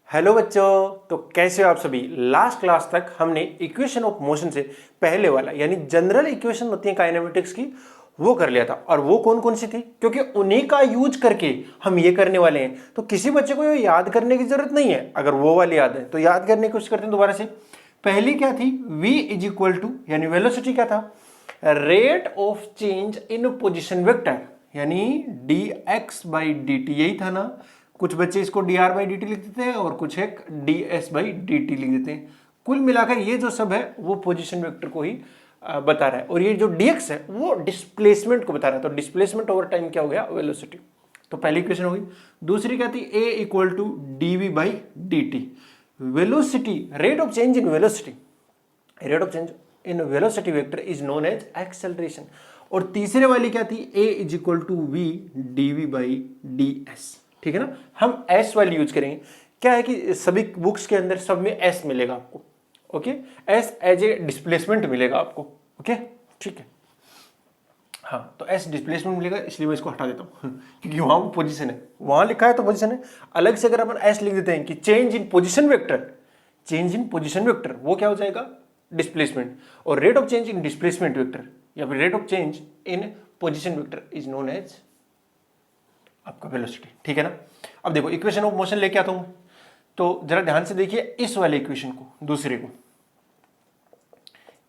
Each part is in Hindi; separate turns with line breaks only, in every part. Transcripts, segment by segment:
हेलो बच्चों, तो कैसे हो आप सभी। लास्ट क्लास तक हमने इक्वेशन ऑफ मोशन से पहले वाला यानी जनरल इक्वेशन होती है काइनेमेटिक्स की, वो कर लिया था। और वो कौन कौन सी थी, क्योंकि उन्हीं का यूज करके हम ये करने वाले हैं। तो किसी बच्चे को ये याद करने की जरूरत नहीं है। अगर वो वाली याद है तो याद करने की कोशिश करते हैं दोबारा से। पहली क्या थी, v इज इक्वल टू यानी वेलोसिटी क्या था, rate of change in position vector यानी dx बाई dt, यही था ना। कुछ बच्चे इसको dr बाई dt लिख देते हैं और कुछ एक ds बाई dt लिख देते हैं। कुल मिलाकर ये जो सब है वो पोजीशन वेक्टर को ही बता रहा है, और ये जो dx है वो डिस्प्लेसमेंट को बता रहा है। तो डिस्प्लेसमेंट ओवर टाइम क्या हो गया, वेलोसिटी। तो पहली इक्वेशन हो गई। दूसरी क्या थी, a equal to dv by dt, velocity, rate of change in velocity, rate of change in velocity vector is known as acceleration. और तीसरे वाली क्या थी, a is equal to v dv by ds। ठीक है ना, हम s वाली यूज करेंगे। क्या है कि सभी बुक्स के अंदर सब में s मिलेगा आपको। Okay, s as a displacement मिलेगा आपको। ओके ठीक है, हाँ तो s डिस्प्लेसमेंट मिलेगा, इसलिए मैं इसको हटा देता हूँ क्योंकि वहां वो पोजीशन है, वहां लिखा है तो पोजीशन है। अलग से अगर अपन s लिख देते हैं कि change in position vector, change in position vector वो क्या हो जाएगा, डिस्प्लेसमेंट। और rate of change in displacement vector या फिर rate of change in position vector is known as आपका वेलोसिटी। ठीक है ना। अब देखो इक्वेशन ऑफ मोशन लेके आता हूं, तो जरा ध्यान से देखिए इस वाले इक्वेशन को, दूसरे को।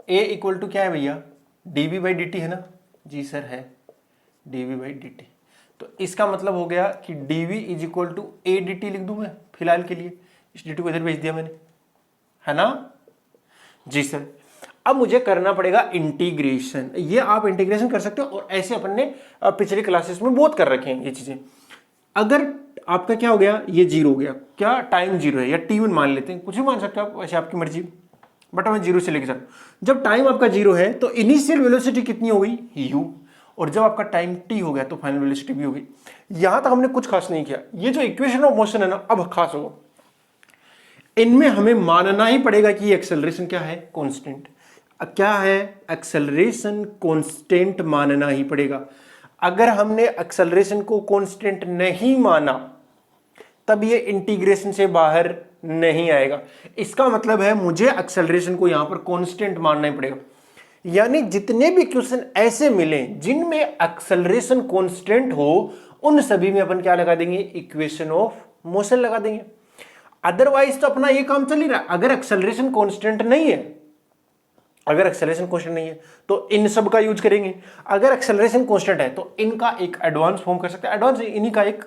a इक्वल टू क्या है भैया, dv बाई dt है ना जी सर, है dv बाई dt। तो इसका मतलब हो गया कि dv is equal to a dt लिख दूं मैं फिलहाल के लिए, इस dt को इधर भेज दिया मैंने, है ना जी सर। अब मुझे करना पड़ेगा इंटीग्रेशन। ये आप इंटीग्रेशन कर सकते हो, और ऐसे अपन ने पिछली क्लासेस में बहुत कर रखे हैं ये चीजें। अगर आपका क्या हो गया, ये जीरो हो गया, क्या टाइम जीरो है या t1 मान लेते हैं, कुछ भी मान सकते हो आप, वैसे आपकी मर्जी, बट मैं जीरो से लेके चल। जब टाइम आपका जीरो है तो इनिशियल वेलोसिटी कितनी हो गई u, और जब आपका टाइम t हो गया तो फाइनल वेलोसिटी भी हो गई। यहां तक हमने कुछ खास नहीं किया। ये जो इक्वेशन ऑफ मोशन है ना, अब खास होगा, इनमें हमें मानना ही पड़ेगा कि एक्सेलरेशन क्या है, कांस्टेंट। क्या है, एक्सेलरेशन कांस्टेंट मानना ही पड़ेगा। अगर हमने एक्सेलरेशन को कांस्टेंट नहीं माना तब ये इंटीग्रेशन से बाहर नहीं आएगा। इसका मतलब है मुझे एक्सेलरेशन को यहां पर कांस्टेंट मानना ही पड़ेगा। यानी जितने भी क्वेश्चन ऐसे मिले जिनमें एक्सेलरेशन कांस्टेंट हो, उन सभी में अपन क्या लगा देंगे, इक्वेशन ऑफ मोशन लगा देंगे। अदरवाइज तो अपना ये काम चल ही रहा है। अगर एक्सेलरेशन कांस्टेंट नहीं है, अगर एक्सेलरेशन कांस्टेंट नहीं है तो इन सब का यूज करेंगे। अगर एक्सेलरेशन कांस्टेंट है तो इनका एक एडवांस फॉर्म कर सकते हैं, एडवांस इन्हीं का एक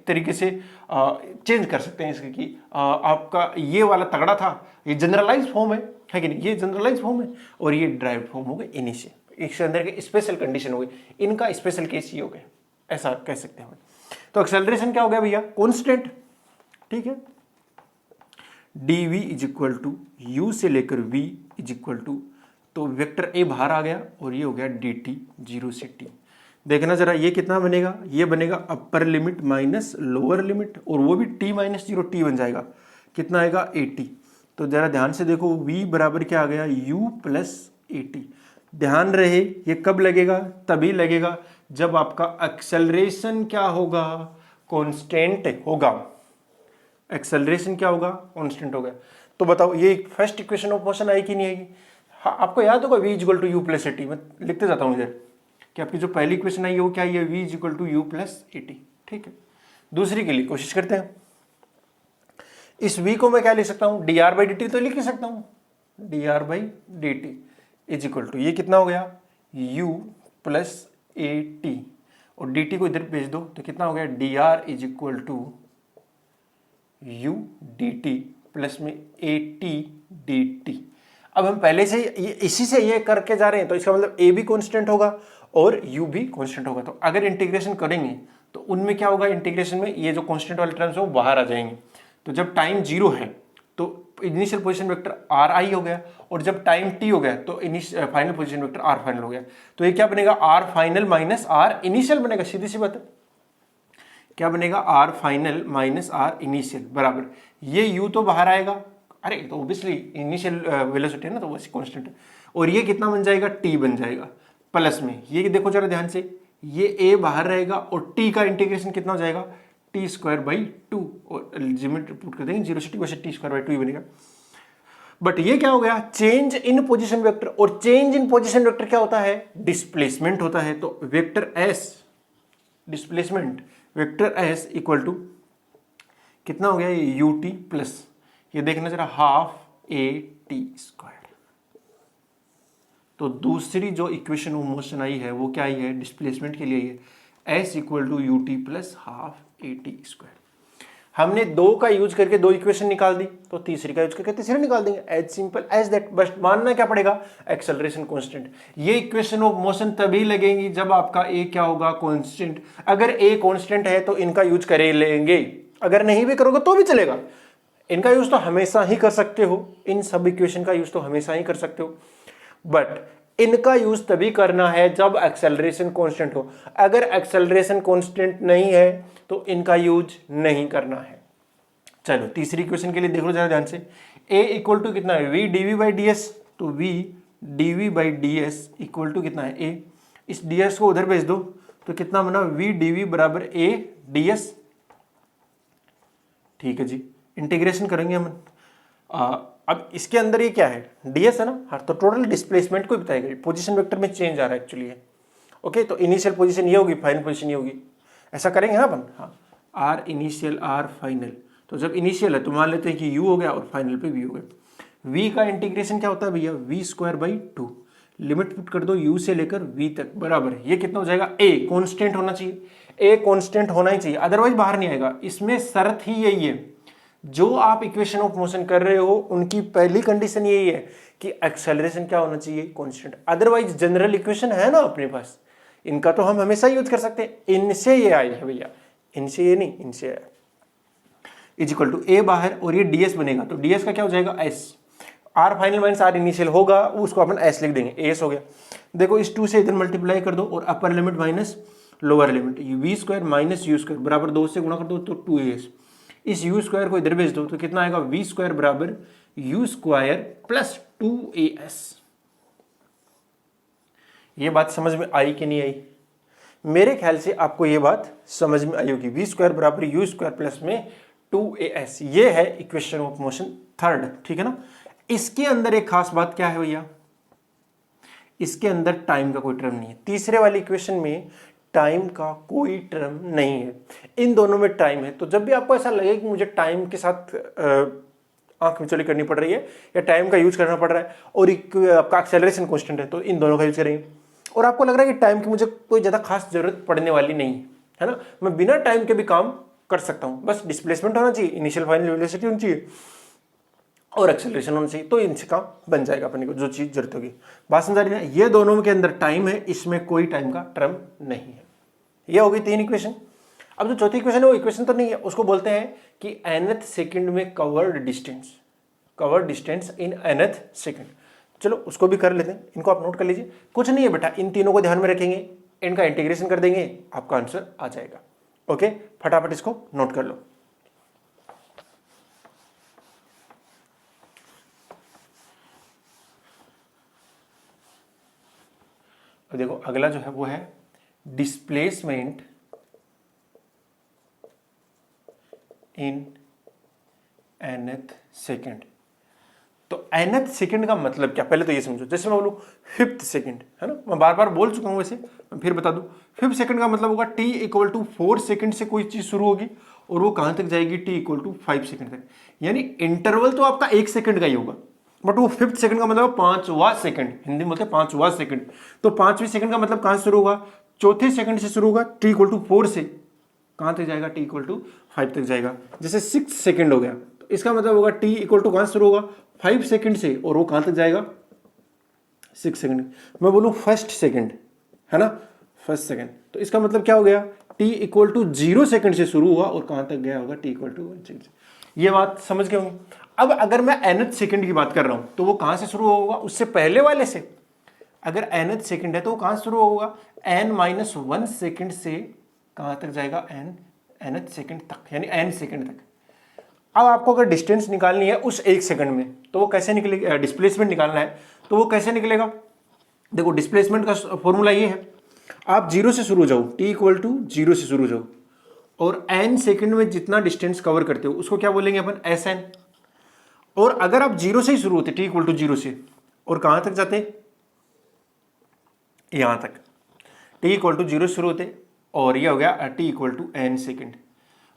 तरीके से चेंज कर सकते हैं इसके कि आपका ये वाला तगड़ा था, ये जनरलाइज फॉर्म है कि नहीं, ये जनरलाइज फॉर्म है, और ये ड्राइव फॉर्म हो गए इन्हीं से। इसके अंदर के स्पेशल कंडीशन हो गई, इनका स्पेशल केस ये हो गए, ऐसा कह सकते हैं। तो एक्सेलरेशन क्या हो गया भैया, कांस्टेंट। ठीक है, dv is equal to u से लेकर v इज इक्वल टू, तो वेक्टर a बाहर आ गया और ये हो गया dt, 0 से t। देखना जरा ये कितना बनेगा, ये बनेगा upper limit minus lower limit, और वो भी t माइनस 0 t बन जाएगा, कितना आएगा 80। तो जरा ध्यान से देखो v बराबर क्या आ गया, u प्लस 80। ध्यान रहे ये कब लगेगा, तभी लगेगा जब आपका एक्सेलरेशन क्या होगा, कांस्टेंट होगा। एक्सेलरेशन क्या होगा, कांस्टेंट होगा। तो बताओ ये फर्स्ट इक्वेशन ऑफ मोशन आएगी कि नहीं आएगी। हाँ आपको याद होगा v equal to u plus 80, मैं लिखते जाता हूँ इधर कि आपकी जो पहली इक्वेशन आई है वो क्या है, v equal to u plus 80। ठीक है, दूसरी के लिए कोशिश करते हैं। इस v को मैं क्या लिख सकता हूँ, dr बाई dt तो लिख ही सकता हूँ, dr by dt is equal to, ये कितना हो गया, u प्लस 80, और dt को इधर भेज दो तो कितना हो गया, dr is equal to u dt plus में 80 dt। अब हम पहले से ये इसी से ये करके जा रहे हैं, तो इसका मतलब a भी कांस्टेंट होगा और u भी कांस्टेंट होगा। तो अगर इंटीग्रेशन करेंगे तो उनमें क्या होगा, इंटीग्रेशन में ये जो कांस्टेंट वाले टर्म्स है वो बाहर आ जाएंगे। तो जब टाइम जीरो है तो initial position vector r i हो गया, और जब टाइम टी हो गया तो final position vector r final हो गया। तो ये क्या बनेगा, r final minus r initial बनेगा, सीधी सी बात है। क्या बनेगा, r final minus r initial बराबर, ये यू तो बाहर आएगा, अरे तो ऑब्वियसली इनिशियल वेलोसिटी है ना, तो वो कांस्टेंट है, और ये कितना बन जाएगा, टी बन जाएगा प्लस में, ये देखो जरा ध्यान से, ये ए बाहर रहेगा और टी का इंटीग्रेशन कितना हो जाएगा, टी स्क्वायर बाई टू, और लिमिट पुट कर देंगे 0 से टी, वैसे टी स्क्वायर बाई टू ही बनेगा। बट ये क्या हो गया, चेंज इन पोजीशन वेक्टर, और चेंज इन पोजीशन वेक्टर क्या होता है, डिस्प्लेसमेंट होता है। तो vector s displacement vector s equal to कितना हो गया, ये यू टी प्लस, ये देखना जरा, हाफ ए टी स्क्वायर। तो दूसरी जो इक्वेशन ऑफ मोशन आई है वो क्या आई है, डिस्प्लेसमेंट के लिए है s equal to u t plus half A T square. हमने दो का यूज करके दो इक्वेशन निकाल दी, तो तीसरी का यूज करके तीसरी निकाल देंगे, एज सिंपल एज दैट। बस मानना क्या पड़ेगा, एक्सेलरेशन कांस्टेंट। ये इक्वेशन ऑफ मोशन तभी लगेंगी जब आपका ए क्या होगा, कांस्टेंट। अगर ए कांस्टेंट है तो इनका यूज करे लेंगे, अगर नहीं भी करोगे तो भी चलेगा। इनका यूज तो हमेशा ही कर सकते हो, इन सब इक्वेशन का यूज तो हमेशा ही कर सकते हो, बट इनका यूज तभी करना है जब एक्सेलरेशन कांस्टेंट हो। अगर एक्सेलरेशन कांस्टेंट नहीं है तो इनका यूज नहीं करना है। चलो तीसरी इक्वेशन के लिए देख लो जरा ध्यान से, a इक्वल टू कितना है, v dv by d s, तो v dv by d s equal to कितना है, a। इस ds को उधर भेज दो तो कितना बना, v dv बराबर a ds। ठीक है जी, इंटीग्रेशन करेंगे हम। अब इसके अंदर ये क्या है, ds है ना, हाँ, तो टोटल डिस्प्लेसमेंट को बताएगा, पोजीशन वेक्टर में चेंज आ रहा है एक्चुअली है। ओके, तो इनिशियल पोजीशन ये होगी, फाइनल पोजीशन ये होगी, ऐसा करेंगे ना अपन। हाँ, आर इनिशियल आर फाइनल, तो जब इनिशियल है तो मान लेते हैं कि u हो गया और फाइनल पे v हो गया। v का इंटीग्रेशन क्या होता है भैया, v square by to, limit put कर दो u से लेकर v तक, बराबर है ये कितना हो जाएगा, a कांस्टेंट होना चाहिए, a कांस्टेंट होना ही चाहिए, अदरवाइज बाहर नहीं आएगा। इसमें शर्त ही यही है, जो आप इक्वेशन ऑफ मोशन कर रहे हो उनकी पहली कंडीशन यही है कि एक्सेलरेशन क्या होना चाहिए, कांस्टेंट। अदरवाइज जनरल इक्वेशन है ना अपने पास, इनका तो हम हमेशा यूज कर सकते हैं। इनसे ये आई है भैया, इनसे ये नहीं, इनसे आया, इज इक्वल टू ए बाहर और ये ds बनेगा, तो ds का क्या हो जाएगा, s। r final minus r initial होगा, उसको अपन s लिख देंगे, as हो गया। देखो इस 2 से इधर मल्टीप्लाई कर दो और upper limit minus lower limit, v square minus you square बराबर 2 से गुणा कर दो तो 2as। इस u स्क्वायर को इधर भेज दो तो कितना आएगा, v स्क्वायर बराबर u स्क्वायर प्लस 2as। ये बात समझ में आई कि नहीं आई? मेरे ख्याल से आपको ये बात समझ में आई होगी। v स्क्वायर बराबर यू स्क्वायर प्लस में 2as, ये है इक्वेशन ऑफ मोशन थर्ड, ठीक है ना। इसके अंदर एक खास बात क्या है भैया, इसके अंदर टाइम का कोई टर्म नहीं है। तीसरे वाली इक्वेशन में टाइम का कोई टर्म नहीं है, इन दोनों में टाइम है। तो जब भी आपको ऐसा लगे कि मुझे टाइम के साथ आंख मिचौली करनी पड़ रही है या टाइम का यूज करना पड़ रहा है और आपका एक्सेलरेशन कांस्टेंट है, तो इन दोनों का यूज करेंगे। और आपको लग रहा है कि टाइम की मुझे कोई ज्यादा खास जरूरत पड़ने वाली नहीं है ना, मैं बिना टाइम के भी काम कर सकता हूं, बस डिस्प्लेसमेंट होना चाहिए, इनिशियल फाइनल वेलोसिटी होनी चाहिए और एक्सेलरेशन होना चाहिए, तो इनसे काम बन जाएगा अपने को जो चीज जरूरत होगी। बात समझ आ रही है? ये दोनों के अंदर टाइम है, इसमें कोई टाइम का टर्म नहीं है। ये होगी 3 इक्वेशन। अब जो चौथी इक्वेशन है वो इक्वेशन तो नहीं है, उसको बोलते हैं कि nth सेकंड में covered distance in nth second. चलो उसको भी कर लेते हैं, इनको आप नोट कर लीजिए। कुछ नहीं है बेटा, इन तीनों को ध्यान में रखेंगे, इनका इंटीग्रेशन कर देंगे, आपका आंसर आ जाएगा। ओके, फटाफट इसको नोट कर लो। अब देखो अगला जो है वो है डिस्प्लेसमेंट इन nth सेकंड। तो nth सेकंड का मतलब क्या, पहले तो ये समझो। जैसे मैं बोलूं 5th सेकंड, है ना, मैं बार बार बोल चुका हूं, वैसे मैं फिर बता दूं। 5th सेकंड का मतलब होगा t इक्वल टू 4 सेकंड से कोई चीज शुरू होगी और वो कहां तक जाएगी, t इक्वल टू 5 सेकंड तक। यानी इंटरवल तो आपका 1 सेकंड का ही होगा, बट वो 5th सेकंड का मतलब 5वां सेकंड, हिंदी में बोलते हैं 5वां सेकंड। तो 5वें सेकंड का मतलब कहां से शुरू होगा, चौथे सेकंड से शुरू होगा, t इक्वल टू 4 से कहां तक जाएगा, t इक्वल टू 5 तक जाएगा। जैसे 6 सेकंड हो गया, तो इसका मतलब होगा t इक्वल टू कहां से शुरू होगा, 5 सेकंड से, और वो कहां तक जाएगा, 6 सेकंड। मैं बोलूं फर्स्ट सेकंड, है ना, फर्स्ट सेकंड, तो इसका मतलब क्या हो गया, t इक्वल टू 0 सेकंड से शुरू हुआ और कहां तक गया होगा, t इक्वल टू 1 सेकंड। ये बात समझ गए होंगे। अब अगर मैं nth सेकंड की बात कर रहा हूं तो वो कहां से शुरू होगा, उससे पहले वाले से। अगर nth सेकंड है तो वो कहां से शुरू होगा, n-1 सेकंड से कहां तक जाएगा, nth सेकंड तक, यानी n सेकंड तक। अब आपको अगर डिस्टेंस निकालनी है उस 1 सेकंड में, तो वो कैसे निकलेगा, डिस्प्लेसमेंट निकालना है तो वो कैसे निकलेगा। देखो डिस्प्लेसमेंट का फॉर्मूला ये है, आप 0 से शुरू हो जाओ, t इक्वल टू 0 से शुरू हो जाओ, और n सेकंड में जितना डिस्टेंस कवर करते हो उसको क्या बोलेंगे अपन, Sn। और अगर आप 0 से ही शुरू होते, t इक्वल टू 0 से, और कहां तक जाते, यहां तक, t इक्वल टू 0 शुरू होते, और ये हो गया t equal to n second,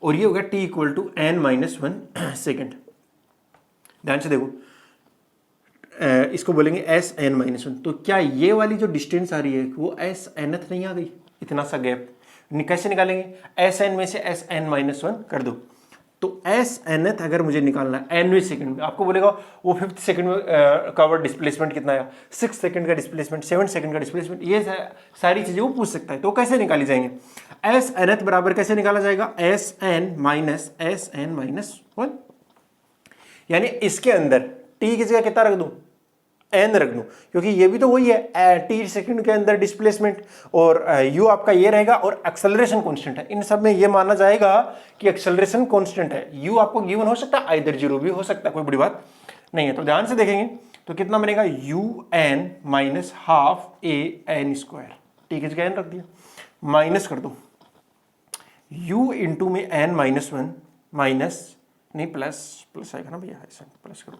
और ये हो गया t equal to n-1 second. ध्यान से देखो, इसको बोलेंगे Sn-1। तो क्या ये वाली जो डिस्टेंस आ रही है वो Snth नहीं आ गई, इतना सा गैप, कैसे निकालेंगे, Sn में से Sn-1 कर दो। तो Snth अगर मुझे निकालना है nवें सेकंड में, आपको बोलेगा वो 5th सेकंड में कवर डिस्प्लेसमेंट कितना आया, 6 सेकंड का डिस्प्लेसमेंट, 7 सेकंड का डिस्प्लेसमेंट, ये सारी चीजें वो पूछ सकता है। तो कैसे निकाली जाएंगे, Snth बराबर कैसे निकाला जाएगा, Sn-1, यानी इसके अंदर t की जगह कितना रख दूं, n रख दूं, क्योंकि ये भी तो वही है t सेकंड के अंदर डिस्प्लेसमेंट, और u आपका ये रहेगा, और एक्सेलरेशन कांस्टेंट है। इन सब में ये माना जाएगा कि एक्सेलरेशन कांस्टेंट है। u आपको गिवन हो सकता है, आइदर 0 भी हो सकता है, कोई बड़ी बात नहीं है। तो ध्यान से देखेंगे तो कितना बनेगा, un minus half a n square, t की जगह n रख दिया, माइनस कर दो u इंटू में n-1 माइनस, नहीं प्लस आएगा ना भैया, ऐसा प्लस करो,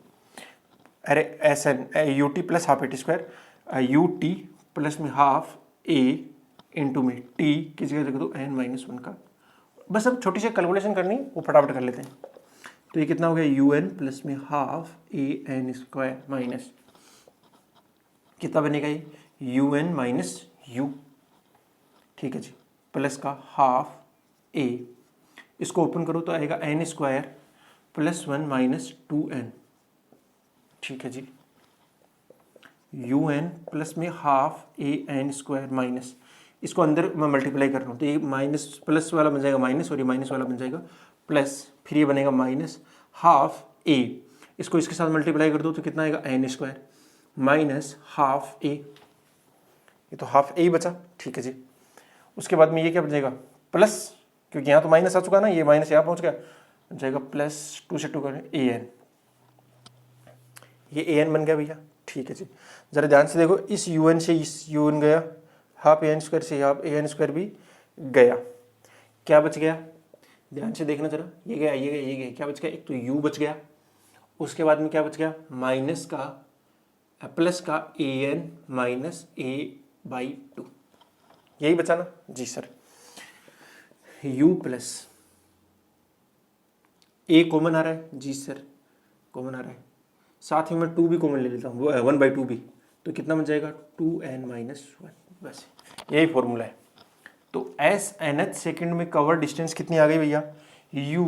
अरे Sn ut plus half eighty square, ut plus में हाफ a इंटू में t की जगह रख दो n-1 का। बस अब छोटी सी कैलकुलेशन करनी, वो फटाफट कर लेते हैं। तो ये कितना हो गया, un प्लस में half a n square minus कितना बनेगा, ये un माइनस u, ठीक है जी, प्लस का हाफ a, इसको ओपन करो तो आएगा n square plus 1 minus 2n, ठीक है जी, un प्लस में half a n square minus, इसको अंदर मैं मल्टीप्लाई कर रहा हूँ तो ये माइनस प्लस वाला बन जाएगा माइनस, और ये माइनस वाला बन जाएगा प्लस, फिर ये बनेगा माइनस हाफ a, इसको इसके साथ मल्टीप्लाई कर दो तो कितना आएगा, n square minus half a, ये तो हाफ a बचा, ठीक है जी। उसके बाद में ये क्या बन जाएगा, प्लस, क्योंकि यहाँ तो माइनस आ चुका ना, ये माइनस यहाँ पहुँच गया, बन जाएगा प्लस 2 से 2 करें an, ये an बन गया भैया, ठीक है जी। जरा ध्यान से देखो, इस un से इस un गया, हाफ an स्क्वायर से हाफ an स्क्वायर भी गया, क्या बच गया, ध्यान से देखना जरा, ये गया ये गया ये गया, क्या बच गया, एक तो u बच गया, उसके बाद में क्या बच गया, माइनस का प्लस का an माइनस a/2, यही बचा ना जी sir. u plus a common आ रहा है जी सर, कॉमन आ रहा है, साथ ही मैं 2 भी कॉमन ले लेता हूँ, 1/2 भी, तो कितना बन जाएगा 2n-1, बस यही फॉर्मूला है। तो Snth सेकंड में कवर डिस्टेंस कितनी आ गई भैया, u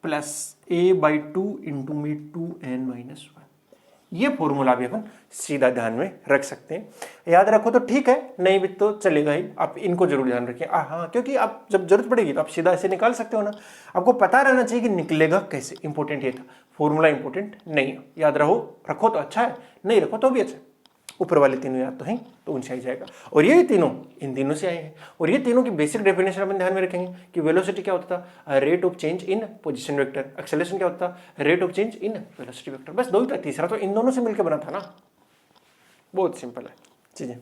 प्लस a/2 इंटू में 2n-1, ये फॉर्मूला भी अपन सीधा ध्यान में रख सकते हैं। याद रखो तो ठीक है, नहीं भी तो चलेगा ही, आप इनको जरूर ध्यान रखें। हाँ, क्योंकि आप जब जरूरत पड़ेगी तो आप सीधा ऐसे निकाल सकते हो ना, आपको पता रहना चाहिए कि निकलेगा कैसे, इंपॉर्टेंट ये था, फॉर्मूला इंपॉर्टेंट नहीं है। याद रखो तो अच्छा है, नहीं रखो तो भी अच्छा है। ऊपर वाले तीनों याद तो हैं तो उनसे आ जाएगा, और ये तीनों इन तीनों से आए हैं। और ये तीनों की बेसिक डेफिनेशन अपन ध्यान में रखेंगे कि वेलोसिटी क्या होता था, rate of change in position vector, acceleration क्या होता था, rate of change in velocity vector, बस दो ही था, तीसरा तो इन दोनों से मिलकर बना था ना, बहुत सिंपल है चीजें।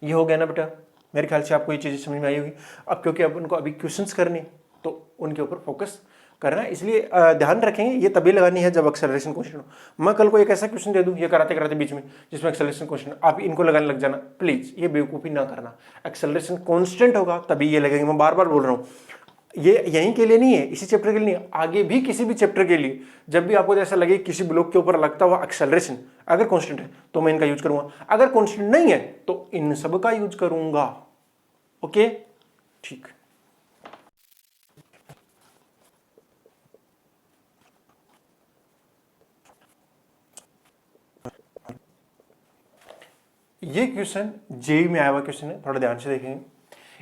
ये हो गया ना बेटा, मेरे ख्याल से आपको ये चीजें समझ में आई होगी। अब क्योंकि अब उनको अभी क्वेश्चंस करने तो उनके ऊपर फोकस करना है, इसलिए ध्यान रखेंगे ये तभी लगानी है जब एक्सेलरेशन क्वेश्चन हो। मैं कल को एक ऐसा क्वेश्चन दे दूं ये कराते कराते बीच में जिसमें एक्सेलरेशन क्वेश्चन, आप इनको लगाने लग जाना, प्लीज ये बेवकूफ़ी ना करना। एक्सेलरेशन कांस्टेंट होगा तभी ये लगेंगे, मैं बार बार बोल रहा हूँ, ये यहीं के लिए नहीं है, इसी चैप्टर के लिए नहीं है, आगे भी किसी भी चैप्टर के लिए जब भी आपको जैसा लगे किसी ब्लॉक के ऊपर लगता हुआ एक्सेलरेशन अगर कांस्टेंट है तो मैं इनका यूज करूंगा, अगर कांस्टेंट नहीं है तो इन सब का यूज करूंगा। ओके ठीक, ये क्वेश्चन जेई में आया हुआ क्वेश्चन है, थोड़ा ध्यान से देखेंगे।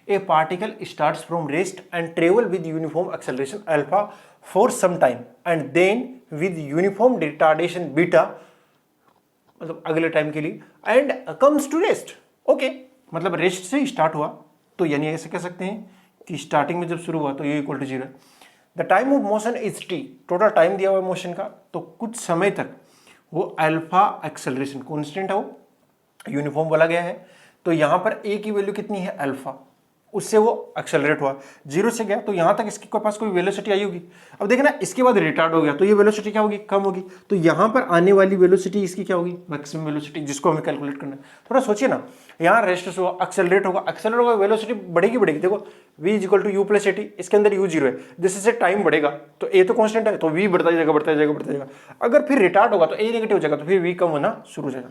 A particle starts from rest and travel with uniform acceleration alpha for some time and then with uniform retardation beta, मतलब अगले टाइम के लिए, and comes to rest. Okay, मतलब रेस्ट से स्टार्ट हुआ, तो यानी ऐसे कह सकते हैं कि स्टार्टिंग में जब शुरू हुआ तो ये इक्वल टू 0 है। The time of motion is T, total time दिया हुआ है मोशन का, तो कुछ समय तक वो अल्फा एक्सेलरेशन कॉन्स्टेंट है, वो यूनिफॉर्म बोला गया है। तो यहां पर ए की वैल्यू कितनी है, अल्फा, उससे वो एक्सेलरेट हुआ, 0 से गया तो यहाँ तक इसके पास कोई वेलोसिटी आई होगी। अब देखना इसके बाद रिटार्ड हो गया तो ये वेलोसिटी क्या होगी, कम होगी। तो यहाँ पर आने वाली वेलोसिटी इसकी क्या होगी, मैक्सिमम वेलोसिटी, जिसको हमें कैलकुलेट करना है। थोड़ा सोचिए ना, यहाँ रेस्ट से हुआ, एक्सेलरेट होगा, एक्सेलरेट होगा, वेलोसिटी बढ़ेगी बढ़ेगी। देखो v equal to u plus a t, इसके अंदर u 0 है, जिससे टाइम बढ़ेगा तो a तो कांस्टेंट है, तो v बढ़ता जाएगा बढ़ता जाएगा बढ़ता जाएगा। अगर फिर रिटार्ड होगा तो a नेगेटिव हो जाएगा, तो फिर v कम होना शुरू हो जाएगा।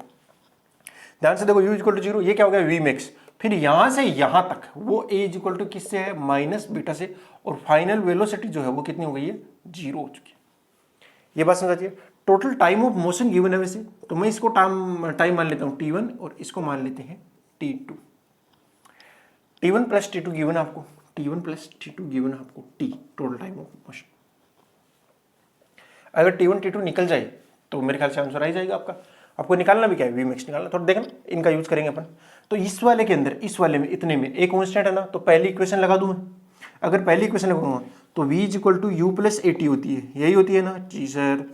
ध्यान से देखो u इक्वल टू 0, ये क्या हो गया, v मैक्स। फिर यहां से यहां तक वो a इक्वल टू किससे है, माइनस बीटा से, और फाइनल वेलोसिटी जो है वो कितनी हो गई है, 0 हो चुकी है। ये बात समझ आती है। Total time of motion given है वैसे, तो मैं इसको टाइम मान लेता हूं t1 और इसको मान लेते हैं t2। t1 plus t2 given आपको, t1 प्लस t2 गिवन आपको t, total time of motion. अगर t1 t2 निकल जाए तो मेरे ख्याल से आंसर आ ही जाएगा आपका। आपको निकालना भी क्या है, वी मैक्स निकालना। थोड़ा देखना इनका यूज करेंगे अपन। तो इस वाले के अंदर, इस वाले में, इतने में एक कांस्टेंट है ना, तो पहली इक्वेशन लगा दूं मैं। अगर पहली इक्वेशन लगाऊंगा तो v equal to u plus a t होती है, यही होती है ना जी सर।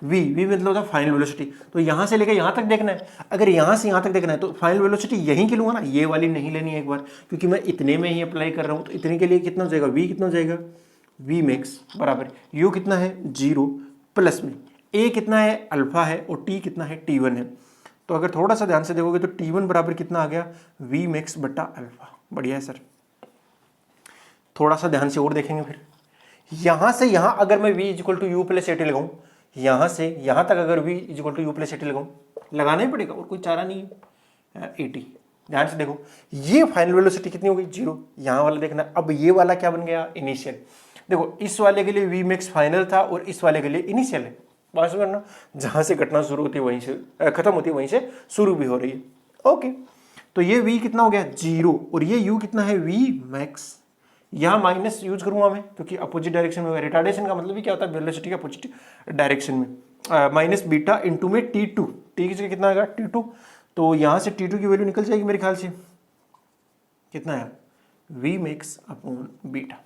v मतलब होता है फाइनल वेलोसिटी। तो यहां से लेकर यहां तक देखना है, अगर यहां से यहां तक देखना है तो फाइनल वेलोसिटी यहीं की लूंगा ना, ये वाली नहीं लेनी है एक बार, क्योंकि मैं इतने में ही अप्लाई कर रहा हूं। तो इतने के लिए कितना हो जाएगा, v कितना हो जाएगा, v मैक्स बराबर u कितना है 0 प्लस में a कितना है, अल्फा है, और t कितना है, t1 है। तो अगर थोड़ा सा ध्यान से देखोगे तो t1 बराबर कितना आ गया, v मैक्स बटा अल्फा। बढ़िया है सर। थोड़ा सा ध्यान से और देखेंगे फिर, यहां से यहां अगर मैं v equal to u plus a t लगाऊं, यहां से यहां तक अगर v equal to u plus a t लगाऊं, लगाना ही पड़ेगा और कोई चारा नहीं है, ए टी। ध्यान से देखो, ये फाइनल वेलोसिटी कितनी हो गई, 0। यहां वाला देखना, अब ये वाला क्या बन गया, इनिशियल। देखो इस वाले के लिए v मैक्स फाइनल था और इस वाले के लिए इनिशियल है। बात करना, जहां से घटना शुरू होती है वहीं से खत्म होती है, वहीं से शुरू भी हो रही है। ओके, तो ये v कितना हो गया, 0, और ये u कितना है, v मैक्स। यहां माइनस यूज करूंगा मैं, क्योंकि अपोजिट डायरेक्शन में, रिटार्डेशन का मतलब ही क्या होता है, वेलोसिटी के अपोजिट डायरेक्शन में। माइनस बीटा इंटू में t2, t की जगह कितना आएगा, t2। तो यहां से t2 की वैल्यू निकल जाएगी मेरे ख्याल से, कितना है, v मैक्स अपॉन बीटा।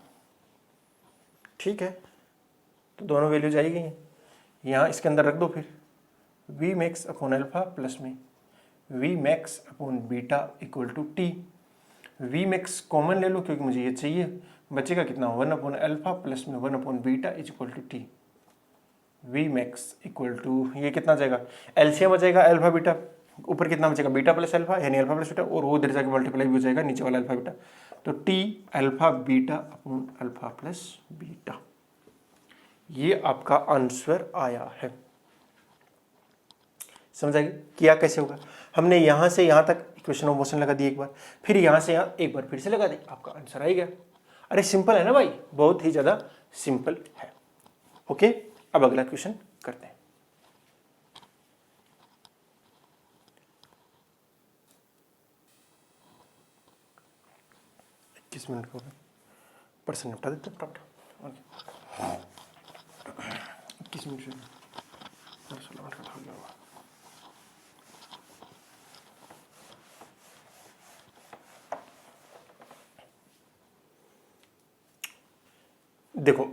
ठीक है, तो दोनों वैल्यू जाएगी, यहाँ इसके अंदर रख दो फिर, v max upon alpha plus में v max upon beta equal to t। v max common ले लो क्योंकि मुझे ये चाहिए, बचेगा कितना, 1 अपॉन अल्फा प्लस में 1 upon beta is equal to t। v max equal to, ये कितना जाएगा, एलसीएम आ जाएगा अल्फा बीटा, ऊपर कितना बचेगा, बीटा प्लस अल्फा, यानी अल्फा प्लस बीटा, और वो इधर जाके मल्टीप्लाई भी हो जाएगा नीचे वाला अल्फा बीटा। तो t alpha beta upon alpha plus beta, ये आपका आंसर आया है। समझ आएगी किया कैसे होगा, हमने यहां से यहां तक इक्वेशन ऑफ मोशन लगा दी एक बार, फिर यहां से यहां एक बार फिर से लगा दी, आपका आंसर आ गया। अरे सिंपल है ना भाई, बहुत ही ज्यादा सिंपल है। ओके, अब अगला क्वेश्चन करते हैं। किस मिनट को पर्सन निपटा देते फटाफट, 21 मिनट से देखो,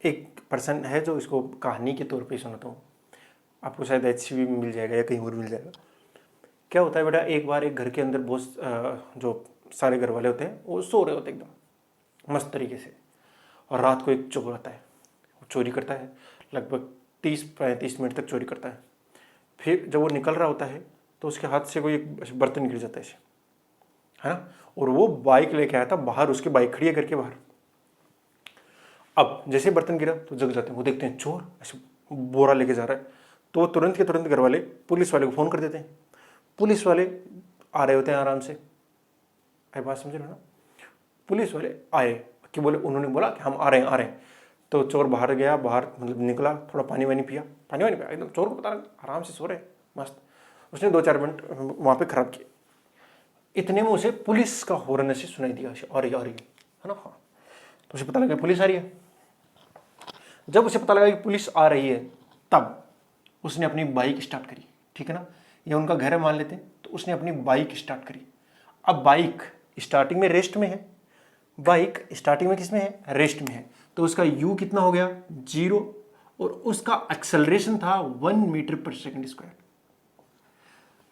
एक पर्सन है जो इसको कहानी के तौर पे सुनाता हूँ, आपको शायद HCV में मिल जाएगा या कहीं और मिल जाएगा। क्या होता है बेटा, एक बार एक घर के अंदर बहुत जो सारे घर वाले होते हैं वो सो रहे होते एकदम मस्त तरीके से, और रात को एक चोर आता है, वो चोरी करता है, लगभग 30-35 मिनट तक चोरी करता है। फिर जब वो निकल रहा होता है तो उसके हाथ से कोई एक बर्तन गिर जाता है, है ना, और वो बाइक लेके आया था बाहर, उसकी बाइक खड़ी है घर के बाहर। अब जैसे बर्तन गिरा तो जग जाते हैं, वो देखते हैं चोर ऐसे बोरा लेके जा रहा है, तो वो तुरंत के तुरंत घर वाले पुलिस वाले को फ़ोन कर देते हैं। पुलिस वाले आ रहे होते हैं आराम से, आई बात समझ रहे हो ना, पुलिस वाले आए कि बोले, उन्होंने बोला कि हम आ रहे हैं। तो चोर बाहर गया, बाहर मतलब निकला, थोड़ा पानी वानी पिया, एकदम चोर को पता लगा आराम से सो रहे मस्त। उसने 2-4 मिनट वहाँ पे खराब किए। इतने में उसे पुलिस का हॉर्न से सुनाई दिया, आ रही है ना, हाँ। तो उसे पता लगा पुलिस आ रही है। जब उसे पता लगा कि पुलिस आ रही है तब उसने अपनी बाइक स्टार्ट करी, ठीक है ना, ये उनका घर है मान लेते हैं। तो उसने अपनी बाइक स्टार्ट करी। अब बाइक स्टार्टिंग में रेस्ट में है, बाइक स्टार्टिंग में किस में है, रेस्ट में है। तो उसका u कितना हो गया, 0, और उसका एक्सेलरेशन था 1 metre per second square.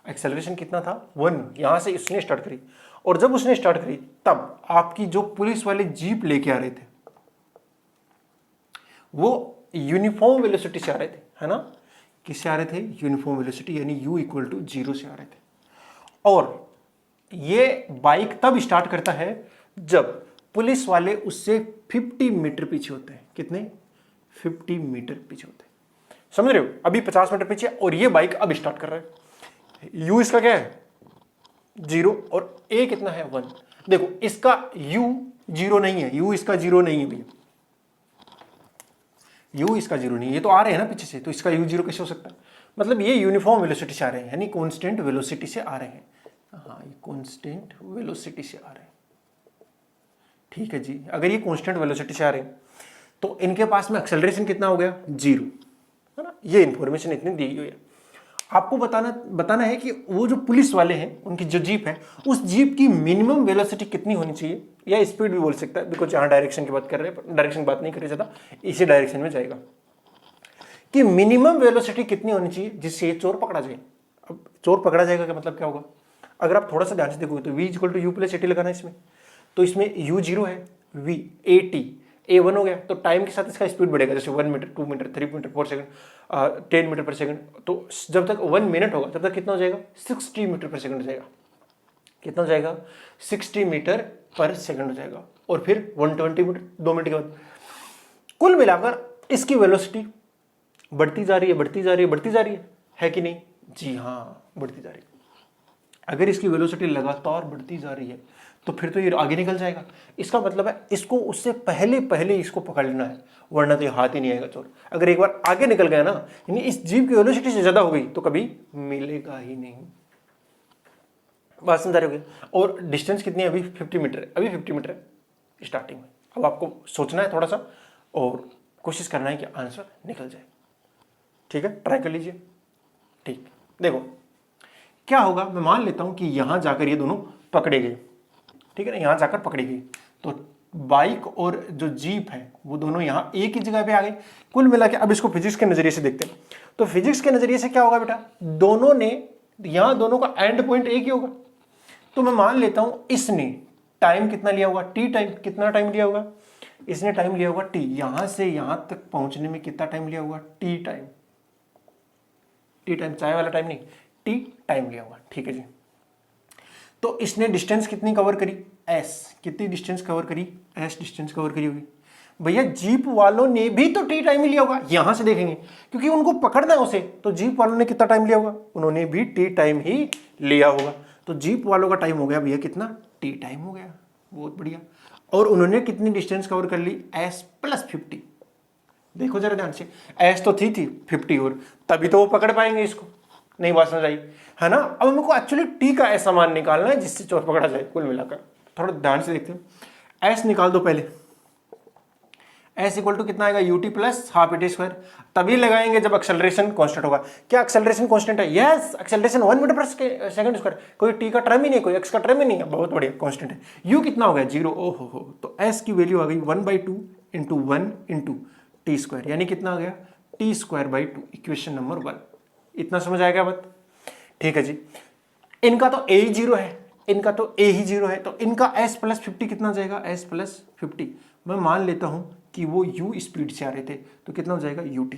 Acceleration कितना था, 1, यहां से इसने स्टार्ट करी और जब उसने स्टार्ट करी तब आपकी जो पुलिस वाले जीप लेके आ रहे थे वो यूनिफॉर्म वेलोसिटी से आ रहे थे, है ना। किससे आ रहे थे? यूनिफॉर्म वेलोसिटी, यानी u इक्वल टू 0 से आ रहे थे। और ये बाइक तब स्टार्ट करता है जब पुलिस वाले उससे 50 मीटर पीछे होते हैं। कितने? 50 मीटर पीछे होते हैं। समझ रहे हो? अभी 50 मीटर पीछे और ये बाइक अब स्टार्ट कर रहा है। u इसका क्या है? 0 और a कितना है? 1। देखो इसका u 0 नहीं है, u इसका 0 नहीं है भैया, u इसका 0 नहीं है। ये तो आ रहे हैं ना पीछे से, तो इसका u 0 कैसे हो सकता है? मतलब ये यूनिफॉर्म वेलोसिटी से आ रहे हैं, यानी कांस्टेंट वेलोसिटी से आ रहे हैं। हाँ, ये कांस्टेंट वेलोसिटी से आ रहे हैं। ठीक है जी। अगर ये कांस्टेंट वेलोसिटी से आ रहे हैं तो इनके पास में एक्सेलरेशन कितना हो गया? 0, है ना। ये इंफॉर्मेशन इतनी दी हुई है। आपको बताना है कि वो जो पुलिस वाले हैं, उनकी जो जीप है, उस जीप की मिनिमम वेलोसिटी कितनी होनी चाहिए, या स्पीड भी बोल सकता है, बिकॉज यहाँ डायरेक्शन की बात कर रहे हैं, डायरेक्शन की बात नहीं करी ज्यादा, इसी डायरेक्शन में जाएगा कि मिनिमम वेलोसिटी कितनी होनी चाहिए जिससे ये चोर पकड़ा जाए। अब चोर पकड़ा जाएगा का मतलब क्या होगा? अगर आप थोड़ा सा ध्यान से देखोगे तो v equal to u plus a t लगाना है इसमें, तो इसमें u 0 है, v a t a 1 हो गया, तो टाइम के साथ इसका स्पीड बढ़ेगा, जैसे 1 metre 2 metre 3 metre 4 second 10 metre per second. तो जब तक 1 मिनट होगा तब तक कितना हो जाएगा? 60 मीटर पर सेकंड हो जाएगा। कितना हो जाएगा? 60 मीटर पर सेकंड हो जाएगा। और फिर 120 मीटर 2 मिनट के बाद। कुल मिलाकर इसकी वेलोसिटी बढ़ती जा रही है, बढ़ती जा रही है, बढ़ती जा रही है कि नहीं? जी हाँ, बढ़ती जा रही है। अगर इसकी वेलोसिटी लगातार बढ़ती जा रही है तो फिर तो ये आगे निकल जाएगा। इसका मतलब है इसको उससे पहले इसको पकड़ लेना है, वरना तो ये हाथ ही नहीं आएगा चोर। अगर एक बार आगे निकल गया ना, यानी इस जीप की वेलोसिटी से ज्यादा हो गई, तो कभी मिलेगा ही नहीं। बात समझ रहे हो? और डिस्टेंस कितनी है? अभी 50 मीटर है, अभी 50 मीटर है स्टार्टिंग में। अब आपको सोचना है थोड़ा सा और कोशिश करना है कि आंसर निकल जाए। ठीक है, ट्राई कर लीजिए। ठीक, देखो क्या होगा। मैं मान लेता हूं कि यहां जाकर ये दोनों पकड़े गए, ठीक है ना, यहां जाकर पकड़ी गई, तो बाइक और जो जीप है वो दोनों यहां एक ही जगह पे आ गए। कुल मिला के अब इसको फिजिक्स के नजरिए से देखते हैं, तो फिजिक्स के नजरिए से क्या होगा बेटा? दोनों ने यहां दोनों का एंड पॉइंट एक ही होगा। तो मैं मान लेता हूं इसने टाइम कितना लिया होगा? T time. कितना टाइम लिया होगा? इसने टाइम लिया होगा टी। यहां से यहां तक पहुंचने में कितना टाइम लिया होगा? T time. टी टाइम, चाय वाला टाइम नहीं, टी टाइम लिया होगा। ठीक है जी। तो इसने डिस्टेंस कितनी कवर करी? एस। कितनी डिस्टेंस कवर करी? एस डिस्टेंस कवर करी होगी। भैया जीप वालों ने भी तो टी टाइम ही लिया होगा, यहां से देखेंगे क्योंकि उनको पकड़ना है उसे। तो जीप वालों ने कितना टाइम लिया होगा? उन्होंने भी टी टाइम ही लिया होगा। तो जीप वालों का टाइम हो गया भैया कितना? टी टाइम हो गया। बहुत बढ़िया। और उन्होंने कितनी डिस्टेंस कवर कर ली? S plus 50। देखो जरा ध्यान से, एस तो थी 50 और तभी तो वो पकड़ पाएंगे इसको। नहीं बात समझ आई, है ना। अब हमको एक्चुअली टी का ऐसा मान निकालना है जिससे चोर पकड़ा जाए। कुल मिलाकर थोड़ा ध्यान से देखते हैं। एस निकाल दो पहले। एस इक्वल टू कितना आएगा? UT plus half A T square. तभी लगाएंगे जब एक्सेलरेशन कांस्टेंट होगा। क्या एक्सेलरेशन कांस्टेंट है? Yes, acceleration 1 metre per second square. कोई टी का टर्म ही नहीं, कोई एक्स का टर्म ही नहीं है। बहुत बढ़िया, कांस्टेंट है। यू कितना हो गया? 0। ओहो हो, तो एस की वैल्यू आ गई 1/2 इंटू 1 इंटू टी स्क्वायर, यानी कितना आ गया? T square by 2। Equation number 1। इतना समझ आएगा बात? ठीक है जी। इनका तो ए ही 0 है, इनका तो ए ही 0 है, तो इनका एस प्लस 50 कितना हो जाएगा? S plus 50। मैं मान लेता हूं कि वो u स्पीड से आ रहे थे, तो कितना हो जाएगा? ut।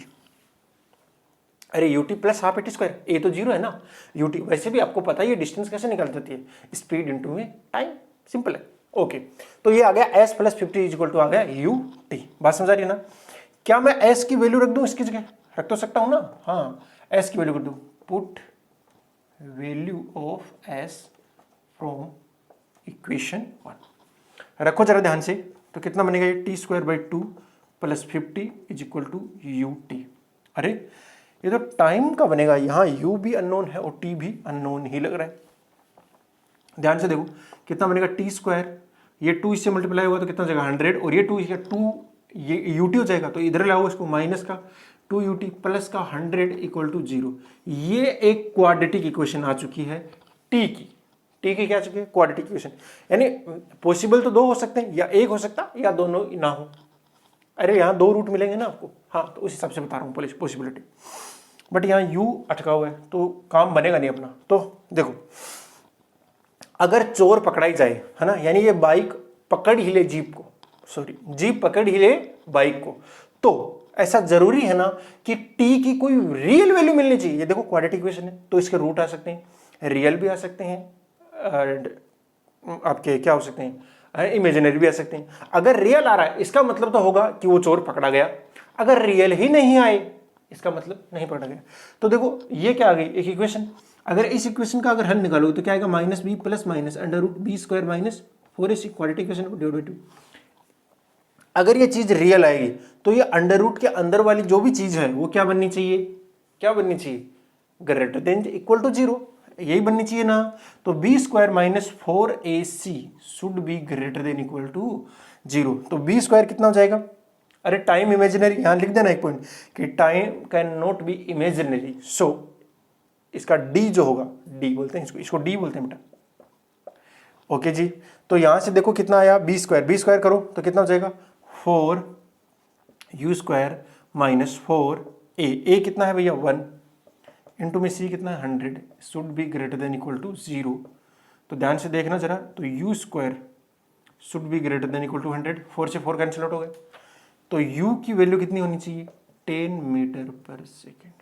अरे ut plus half A T square, A तो 0 है ना, ut। वैसे भी आपको पता है ये डिस्टेंस कैसे निकाल देती है? स्पीड इंटू में टाइम, सिंपल है। ओके, तो ये आ गया s प्लस 50 इक्वल टू आ गया ut। बात समझ आ रही है ना? क्या मैं s की वैल्यू रख दूं इसकी जगह? रख तो सकता हूं ना। हाँ, s की वैल्यू कर दूं, put value of s from equation 1। रखो जरा ध्यान से, तो कितना बनेगा? ये t square by 2 plus 50 is equal to u t. अरे ये तो टाइम का बनेगा, यहाँ u भी अननोन है और t भी अननोन ही लग रहा है। ध्यान से देखो कितना बनेगा? टी स्क्वायर, ये 2 इससे मल्टीप्लाई होगा तो कितना हो जाएगा? 100, और ये 2 ये ut हो जाएगा, तो इधर लाओ इसको माइनस का 2 ut प्लस का 100 इक्वल टू 0। ये एक क्वाड्रेटिक इक्वेशन आ चुकी है t की। टी की क्या चुकी है? Quadratic equation. यानी पॉसिबल तो 2 हो सकते हैं, या 1 हो सकता या दोनों ना हो। अरे यहाँ 2 रूट मिलेंगे ना आपको। हाँ, तो उस हिसाब से बता रहा हूँ पॉसिबिलिटी। बट यहाँ u अटका हुआ है तो काम बनेगा नहीं अपना। तो देखो अगर चोर पकड़ाई जाए, है ना, यानी ये बाइक पकड़ ही ले जीप को, सॉरी जीप पकड़ ही ले बाइक को, तो ऐसा जरूरी है ना कि टी की कोई रियल वैल्यू मिलनी चाहिए। ये देखो क्वाड्रेटिक इक्वेशन है, तो इसके रूट आ सकते हैं, रियल भी आ सकते हैं, आपके क्या हो सकते हैं, इमेजिनरी भी आ सकते हैं। अगर रियल आ रहा है इसका मतलब तो होगा कि वो चोर पकड़ा गया, अगर रियल ही नहीं आए इसका मतलब नहीं पकड़ा गया। तो देखो ये क्या आ गई, एक इक्वेशन। अगर इस इक्वेशन का अगर हल निकालोगे तो क्या आएगा, minus b plus minus under root b square minus 4ac quadratic equation divide by 2। अगर ये चीज रियल आएगी तो ये अंडर रूट के अंदर वाली जो भी चीज है वो क्या बननी चाहिए, क्या बननी चाहिए, ग्रेटर देन इक्वल टू 0, यही बननी चाहिए ना। तो b square minus 4ac should be greater than equal to 0। तो बी स्क्वायर कितना हो जाएगा, अरे टाइम इमेजिनरी, यहां लिख देना एक पॉइंट कि time can not be imaginary, so इसका डी जो होगा, डी बोलते हैं इसको डी बोलते हैं बेटा। ओके जी, तो यहां से देखो कितना आया, बी स्क्वायर करो तो कितना हो जाएगा 4u स्क्वायर माइनस 4a कितना है भैया 1 इंटू में c कितना है 100 should be greater than equal to 0। तो ध्यान से देखना जरा, तो u square should be greater than equal to 100, 4 से 4 कैंसिल आउट हो गया, तो u की वैल्यू कितनी होनी चाहिए 10 मीटर पर सेकेंड।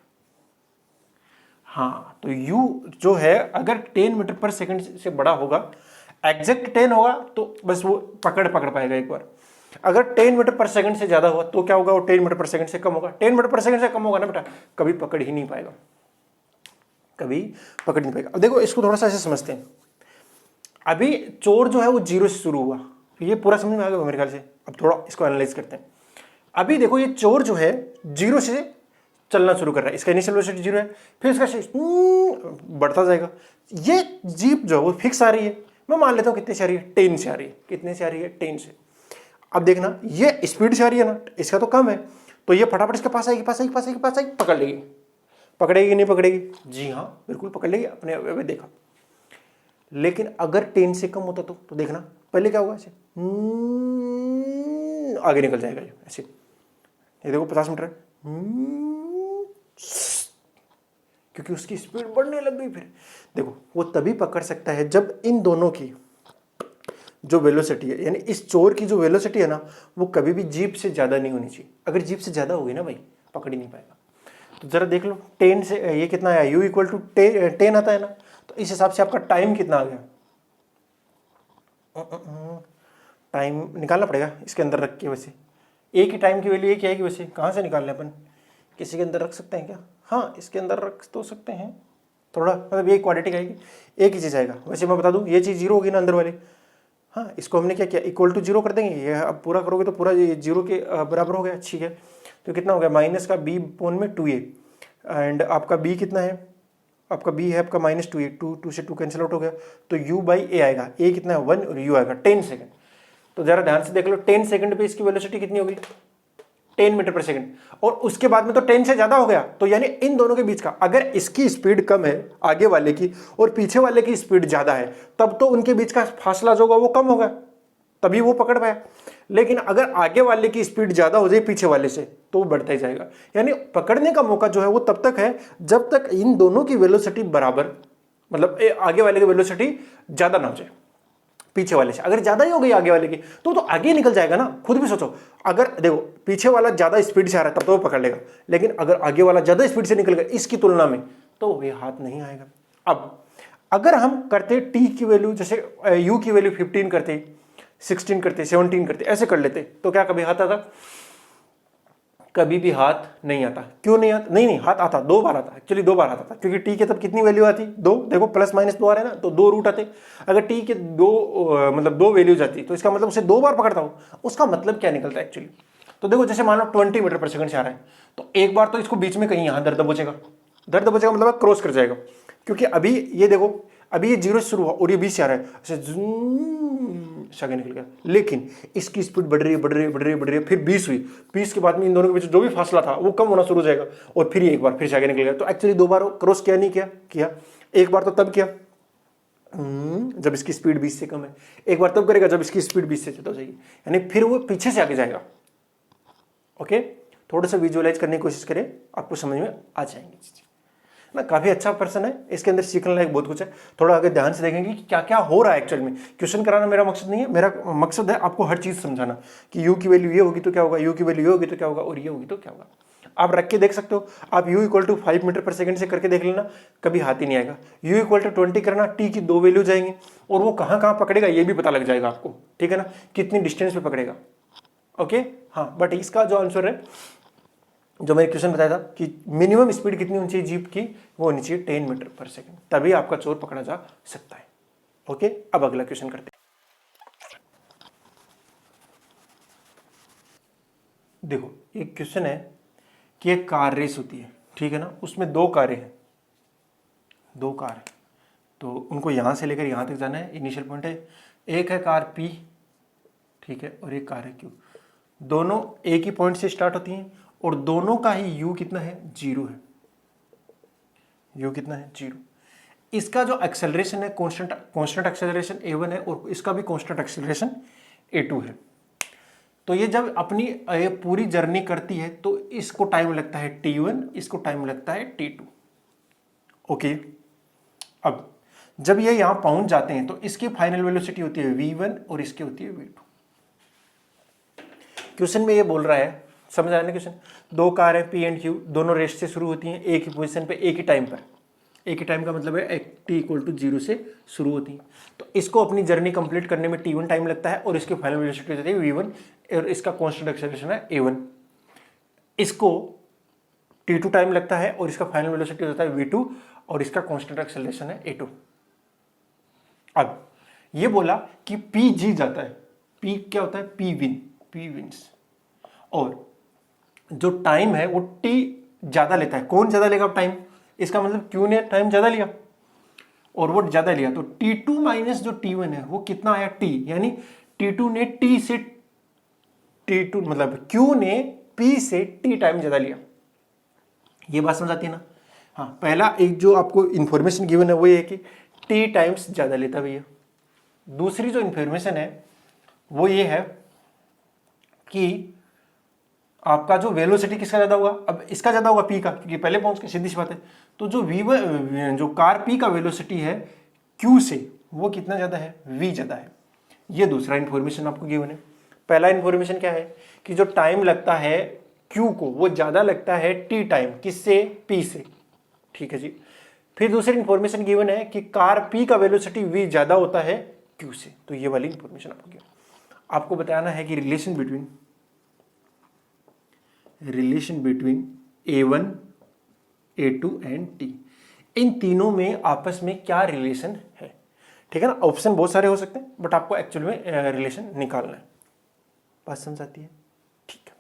हाँ, तो u जो है अगर 10 मीटर पर सेकेंड से बड़ा होगा, एग्जैक्ट 10 होगा तो बस वो पकड़ पाएगा एक बार। अगर 10 मीटर पर सेकंड से ज्यादा हुआ तो क्या होगा, वो 10 मीटर पर सेकंड से कम होगा। 10 मीटर पर सेकंड से कम होगा ना बेटा, कभी पकड़ ही नहीं पाएगा, कभी पकड़ नहीं पाएगा। अब देखो इसको थोड़ा सा ऐसे समझते हैं, अभी चोर जो है वो 0 से शुरू हुआ, तो ये पूरा समझ में आ गया मेरे ख्याल से। अब थोड़ा इसको एनालाइज करते हैं। अभी देखो ये चोर जो है 0 से चलना शुरू कर रहा है, इसका इनिशियल वेलोसिटी 0 है, फिर इसका बढ़ता जाएगा। ये जीप जो है वो फिक्स आ रही है, मैं मान लेता हूं कितने से आ रही है, 10 से आ रही है। कितने से आ रही है, 10 से। अब देखना ये स्पीड से आ रही है ना, इसका तो कम है, तो ये फटाफट इसके पास आएगी, पकड़ लेगी। पकड़ेगी नहीं पकड़ेगी, जी हाँ बिल्कुल पकड़ लेगी, अपने अभी देखा। लेकिन अगर 10 से कम होता तो देखना पहले क्या होगा, ऐसे आगे निकल जाएगा ये ऐसे। ये देखो 50 मीटर क्योंकि उसकी स्पीड बढ़ने लग गई। फिर देखो वो तभी पकड़ सकता है जब इन दोनों की जो वेलोसिटी है, यानी इस चोर की जो वेलोसिटी है ना, वो कभी भी जीप से ज्यादा नहीं होनी चाहिए। अगर जीप से ज्यादा होगी ना भाई, पकड़ ही नहीं पाएगा। तो जरा देख लो 10 से ये कितना आया, u इक्वल टू 10 आता है ना, तो इस हिसाब से आपका टाइम कितना आ गया, टाइम निकालना पड़ेगा इसके अंदर रख के। वैसे ए की टाइम की वैल्यू ये क्या है कि वैसे कहाँ से निकालना है अपन, किसी के अंदर रख सकते हैं क्या, हाँ इसके अंदर रख तो सकते हैं, थोड़ा मतलब ये क्वाड्रेटिक आएगी, एक ही चीज़ आएगा। वैसे मैं बता दूँ ये चीज़ 0 होगी ना अंदर वाली, हाँ इसको हमने क्या किया, इक्वल टू 0 कर देंगे। ये अब पूरा करोगे तो पूरा ये 0 के बराबर हो गया, ठीक है। तो कितना हो गया, माइनस का b पोन में 2a एंड आपका b कितना है, आपका b है आपका माइनस 2a, 2 से 2 कैंसिल आउट हो गया, तो u बाई a आएगा, a कितना है 1 और u आएगा 10 सेकंड। तो जरा ध्यान से देख लो 10 सेकंड पे इसकी वेलोसिटी कितनी होगी, 10 मीटर पर सेकंड, और उसके बाद में तो 10 से ज्यादा हो गया। तो यानी इन दोनों के बीच का, अगर इसकी स्पीड कम है आगे वाले की और पीछे वाले की स्पीड ज्यादा है, तब तो उनके बीच का फासला जो होगा वो कम होगा, तभी वो पकड़ पाया। लेकिन अगर आगे वाले की स्पीड ज्यादा हो जाए पीछे वाले से, तो वो बढ़ता ही जाएगा। यानी पकड़ने का मौका जो है वो तब तक है जब तक इन दोनों की वेलोसिटी बराबर, मतलब आगे वाले की वेलोसिटी ज्यादा ना हो जाए पीछे वाले से। अगर ज्यादा ही हो गई आगे वाले की तो आगे निकल जाएगा ना। खुद भी सोचो, अगर देखो पीछे वाला ज्यादा स्पीड से आ रहा है तब तो वो पकड़ लेगा, लेकिन अगर आगे वाला ज्यादा स्पीड से निकल गया इसकी तुलना में, तो ये हाथ नहीं आएगा। अब अगर हम करते टी की वैल्यू, जैसे यू की वैल्यू 15 करते, 16 करते, 17 करते, ऐसे कर लेते, तो क्या कभी हाथ आता, कभी भी हाथ नहीं आता। क्यों नहीं आता, नहीं हाथ आता, 2 बार आता, एक्चुअली 2 बार आता था, क्योंकि टी के तब कितनी वैल्यू आती, 2, देखो प्लस माइनस 2 आ रहे हैं ना, तो 2 रूट आते। अगर टी के 2 वैल्यूज आती तो इसका मतलब उसे 2 बार पकड़ता हूं। उसका मतलब क्या निकलता है एक्चुअली, तो देखो जैसे मान लो 20 मीटर पर सेकंड से आ रहा है, तो एक बार तो इसको बीच में कहीं यहां दर्द बचेगा, मतलब क्रॉस कर जाएगा, क्योंकि अभी ये देखो, अभी ये 0 से शुरू हुआ और ये 20 से आ रहा है, आगे निकल गया। लेकिन इसकी स्पीड बढ़ रही है, फिर 20 हुई, 20 के बाद में इन दोनों के बीच जो भी फासला था वो कम होना शुरू हो जाएगा, और फिर ये एक बार फिर से आगे निकल गया। तो एक्चुअली 2 बार क्रॉस किया, नहीं किया, एक बार तो तब किया जब इसकी स्पीड 20 से कम है, एक बार तब करेगा जब इसकी स्पीड 20 से ज्यादा हो जाएगी, यानी फिर वो पीछे से आगे जाएगा। ओके, थोड़ा सा विजुअलाइज करने की कोशिश करें, आपको समझ में आ जाएंगी चीजें। ना, काफ़ी अच्छा पर्सन है, इसके अंदर सीखने लायक बहुत कुछ है। थोड़ा आगे ध्यान से देखेंगे कि क्या क्या हो रहा है एक्चुअल में। क्वेश्चन कराना मेरा मकसद नहीं है, मेरा मकसद है आपको हर चीज़ समझाना कि यू की वैल्यू ये होगी तो क्या होगा, यू की वैल्यू ये होगी तो क्या होगा, और ये होगी तो क्या होगा। आप रख के देख सकते हो, आप u equal to 5 metre per second से करके देख लेना, कभी हाथ ही नहीं आएगा। u इक्वल टू 20 करना, t की 2 वैल्यू जाएंगे और वो कहाँ कहाँ पकड़ेगा ये भी पता लग जाएगा आपको, ठीक है ना, कितनी डिस्टेंस पे पकड़ेगा। ओके हाँ, बट इसका जो आंसर है, जो मैंने क्वेश्चन बताया था कि मिनिमम स्पीड कितनी होनी चाहिए जीप की, वो होनी चाहिए 10 मीटर पर सेकंड, तभी आपका चोर पकड़ा जा सकता है। ओके, अब अगला क्वेश्चन करते हैं। देखो एक क्वेश्चन है कि एक कार रेस होती है, ठीक है ना, उसमें 2 कारें हैं, 2 कार है, तो उनको यहाँ से लेकर यहाँ तक जाना है, इनिशियल पॉइंट है। एक है कार P, ठीक है, और एक कार है Q। दोनों एक ही पॉइंट से स्टार्ट होती हैं और दोनों का ही U कितना है, 0 है। U कितना है, 0। इसका जो एक्सेलरेशन है कांस्टेंट एक्सेलरेशन A1 है और इसका भी कांस्टेंट एक्सेलरेशन A2 है। तो ये जब अपनी पूरी जर्नी करती है तो इसको टाइम लगता है T1, इसको टाइम लगता है T2। ओके, अब जब ये यहां पहुंच जाते हैं तो इसकी फाइनल वेलोसिटी होती है v1 और इसकी होती है v2। क्वेश्चन में ये बोल रहा है, समझ आया ना क्वेश्चन, 2 कार है P एंड Q, दोनों रेस से शुरू होती हैं एक ही पोजीशन पे एक ही टाइम पर। एक ही टाइम का मतलब है t इक्वल टू 0 से शुरू होती है। तो इसको अपनी जर्नी कंप्लीट करने में T1 टाइम लगता है और इसकी फाइनल वेलोसिटी होती है v1 और इसका कांस्टेंट एक्सेलरेशन है a1। इसको T2 टाइम लगता है और इसका फाइनल वेलोसिटी होता है v2 और इसका कांस्टेंट एक्सेलरेशन है a2। अब ये बोला कि P जी जाता है, P क्या होता है, P विंस, और जो टाइम है वो T ज्यादा लेता है। कौन ज्यादा लेगा टाइम, इसका मतलब Q ने टाइम ज्यादा लिया और वो ज्यादा लिया, तो T2 माइनस जो T1 है वो कितना आया, T, यानी T2 ने T से T2 मतलब Q ने P से T टाइम ज्यादा लिया। ये बात समझ आती है ना। हाँ, पहला एक जो आपको इंफॉर्मेशन गिवन है वो ये है कि T टाइम्स ज्यादा लेता भैया। दूसरी जो इंफॉर्मेशन है वो ये है कि आपका जो वेलोसिटी किसका ज्यादा होगा, अब इसका ज्यादा होगा P का, क्योंकि पहले पहुंच के, सीधी सी बात है। तो जो जो कार P का वेलोसिटी है Q से वो कितना ज्यादा है, V ज्यादा है। ये दूसरा इंफॉर्मेशन आपको गिवन है। पहला इंफॉर्मेशन क्या है कि जो टाइम लगता है Q को वो ज्यादा लगता है T टाइम, किससे, P से, ठीक है जी। फिर दूसरी इंफॉर्मेशन गिवन है कि कार P का वेलोसिटी V ज्यादा होता है Q से। तो ये वाली इंफॉर्मेशन आपको गिवन, आपको बताना है कि relation between A1, A2 and T, इन तीनों में आपस में क्या रिलेशन है, ठीक है ना। ऑप्शन बहुत सारे हो सकते हैं बट आपको एक्चुअल में रिलेशन निकालना है। बात समझ आती है, ठीक है।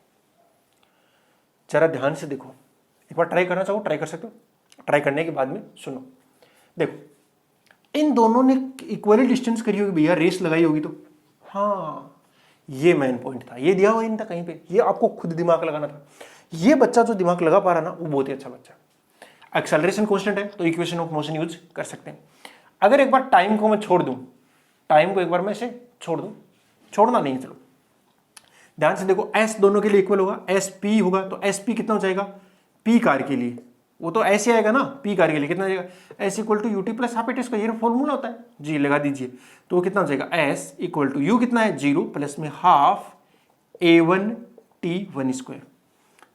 जरा ध्यान से देखो, एक बार ट्राई करना चाहो ट्राई कर सकते हो, ट्राई करने के बाद में सुनो। देखो इन दोनों ने इक्वली डिस्टेंस करी होगी भैया, रेस लगाई होगी तो, हाँ ये मेन पॉइंट था, ये दिया हुआ इन था कहीं पे, ये आपको खुद दिमाग लगाना था। ये बच्चा जो दिमाग लगा पा रहा ना वो बहुत ही अच्छा बच्चा है। एक्सेलरेशन कांस्टेंट है तो इक्वेशन ऑफ मोशन यूज कर सकते हैं। अगर एक बार टाइम को मैं छोड़ दूं, टाइम को एक बार मैं से छोड़ दूं, छोड़ना नहीं है, चलो ध्यान से देखो, S दोनों के लिए इक्वल होगा, SP होगा, तो SP कितना हो जाएगा P कार के लिए, वो तो ऐसे आएगा ना, P कार के लिए कितना हो जाएगा, S equal to u t plus half at, इसका ये फॉर्मूला होता है जी, लगा दीजिए। तो वो कितना हो जाएगा, S इक्वल टू U कितना है 0 प्लस में हाफ A1 T1 स्क्वायर।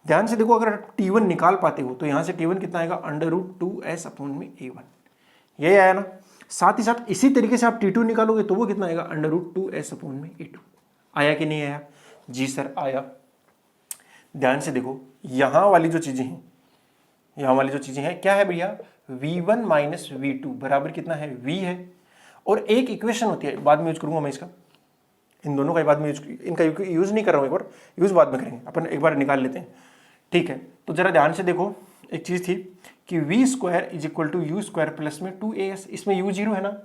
ध्यान से देखो, अगर T1 निकाल पाते हो तो यहां से T1 कितना आएगा, √2S अपॉन में A1, यही आया ना। साथ ही साथ इसी तरीके से आप T2 निकालोगे तो वो कितना आएगा, √2S अपॉन में A2। आया कि नहीं आया, जी सर आया। ध्यान से देखो, यहां वाली जो चीजें हैं, यहां वाली जो चीजें हैं क्या है भैया, V1 माइनस V2 बराबर कितना है, V है। और एक इक्वेशन होती है, बाद में यूज करूंगा मैं इसका, इन दोनों का बाद में इनका यूज नहीं कर रहा हूं, एक बार यूज बाद में करेंगे अपन, एक बार निकाल लेते हैं, ठीक है। तो जरा ध्यान से देखो, एक चीज थी कि V square is equal to U square plus में 2AS, इसमें U 0 है ना,